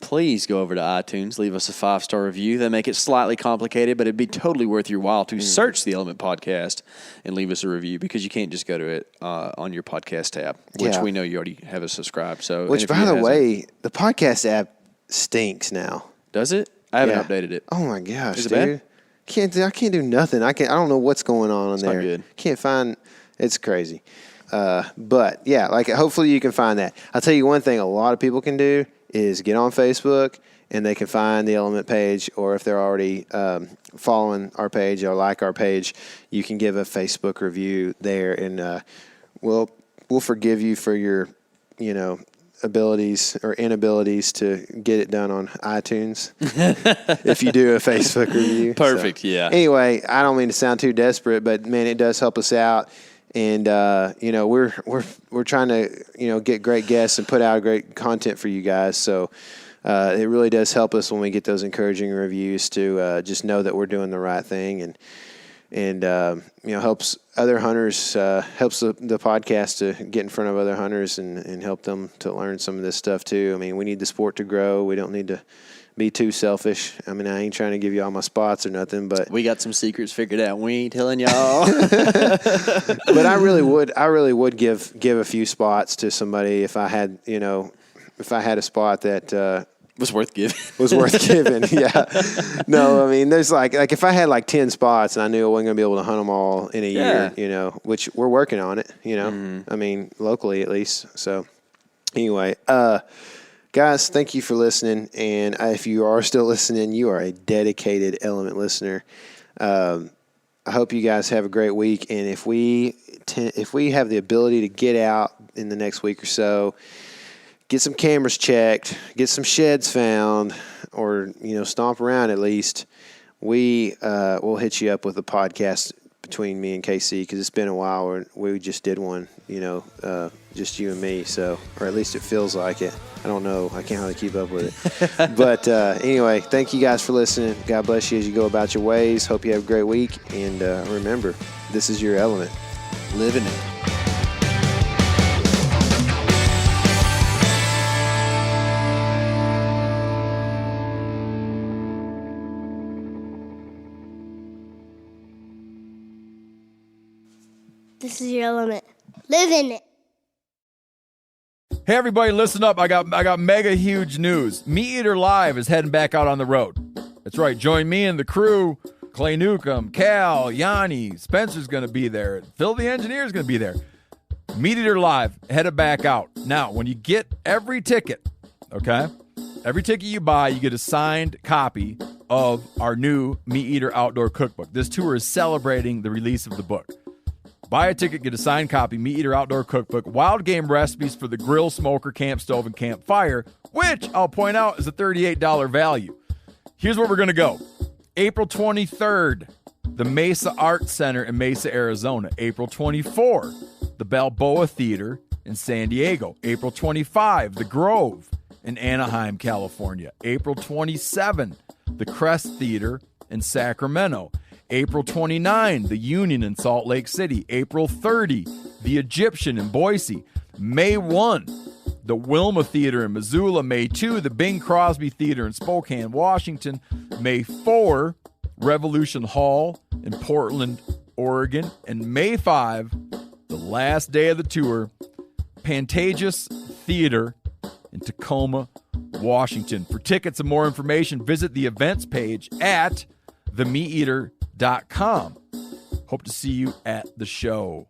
please go over to iTunes, leave us a 5-star review. They make it slightly complicated, but it'd be totally worth your while to search the Element Podcast and leave us a review, because you can't just go to it on your podcast tab, which we know you already have us subscribed. So, which, by the way, the podcast app stinks now. Does it? I haven't updated it. Oh my gosh, Is it dude! bad? I can't do nothing. I don't know what's going on there. Not good. Can't find. It's crazy. But yeah, like hopefully you can find that. I'll tell you one thing. A lot of people can do is get on Facebook and they can find the Element page, or if they're already following our page or like our page, you can give a Facebook review there, and we'll forgive you for your, you know, abilities or inabilities to get it done on iTunes if you do a Facebook review. Perfect. So, yeah. Anyway, I don't mean to sound too desperate, but man, it does help us out. And you know, we're trying to, you know, get great guests and put out great content for you guys. So it really does help us when we get those encouraging reviews to just know that we're doing the right thing. And helps other hunters, helps the podcast to get in front of other hunters and help them to learn some of this stuff too. I mean, we need the sport to grow. We don't need to be too selfish. I mean, I ain't trying to give you all my spots or nothing, but we got some secrets figured out. We ain't telling y'all. But I really would give a few spots to somebody if I had a spot that was worth giving. Yeah. No, I mean, there's like if I had like 10 spots and I knew I wasn't going to be able to hunt them all in a year, which we're working on it, I mean, locally at least. So anyway, guys, thank you for listening. And if you are still listening, you are a dedicated Element listener. I hope you guys have a great week. And if we have the ability to get out in the next week or so, get some cameras checked, get some sheds found, or, stomp around at least, we'll hit you up with a podcast between me and KC, because it's been a while where we just did one, just you and me. So, or at least it feels like it. I don't know. I can't really keep up with it. But anyway, thank you guys for listening. God bless you as you go about your ways. Hope you have a great week. And remember, this is your element. Live in it. This is your element. Live in it. Hey everybody, listen up. I got mega huge news. Meat Eater Live is heading back out on the road. That's right. Join me and the crew. Clay Newcomb, Cal, Yanni, Spencer's going to be there. Phil the engineer's going to be there. Meat Eater Live headed back out. Now, when you get every ticket, okay? Every ticket you buy, you get a signed copy of our new Meat Eater Outdoor Cookbook. This tour is celebrating the release of the book. Buy a ticket, get a signed copy, Meat Eater Outdoor Cookbook, wild game recipes for the grill, smoker, camp stove, and campfire, which I'll point out is a $38 value. Here's where we're going to go. April 23rd, the Mesa Art Center in Mesa, Arizona. April 24, the Balboa Theater in San Diego. April 25, the Grove in Anaheim, California. April 27, the Crest Theater in Sacramento. April 29, the Union in Salt Lake City. April 30, the Egyptian in Boise. May 1, the Wilma Theater in Missoula. May 2, the Bing Crosby Theater in Spokane, Washington. May 4, Revolution Hall in Portland, Oregon. And May 5, the last day of the tour, Pantages Theater in Tacoma, Washington. For tickets and more information, visit the events page at themeateater.com. Hope to see you at the show.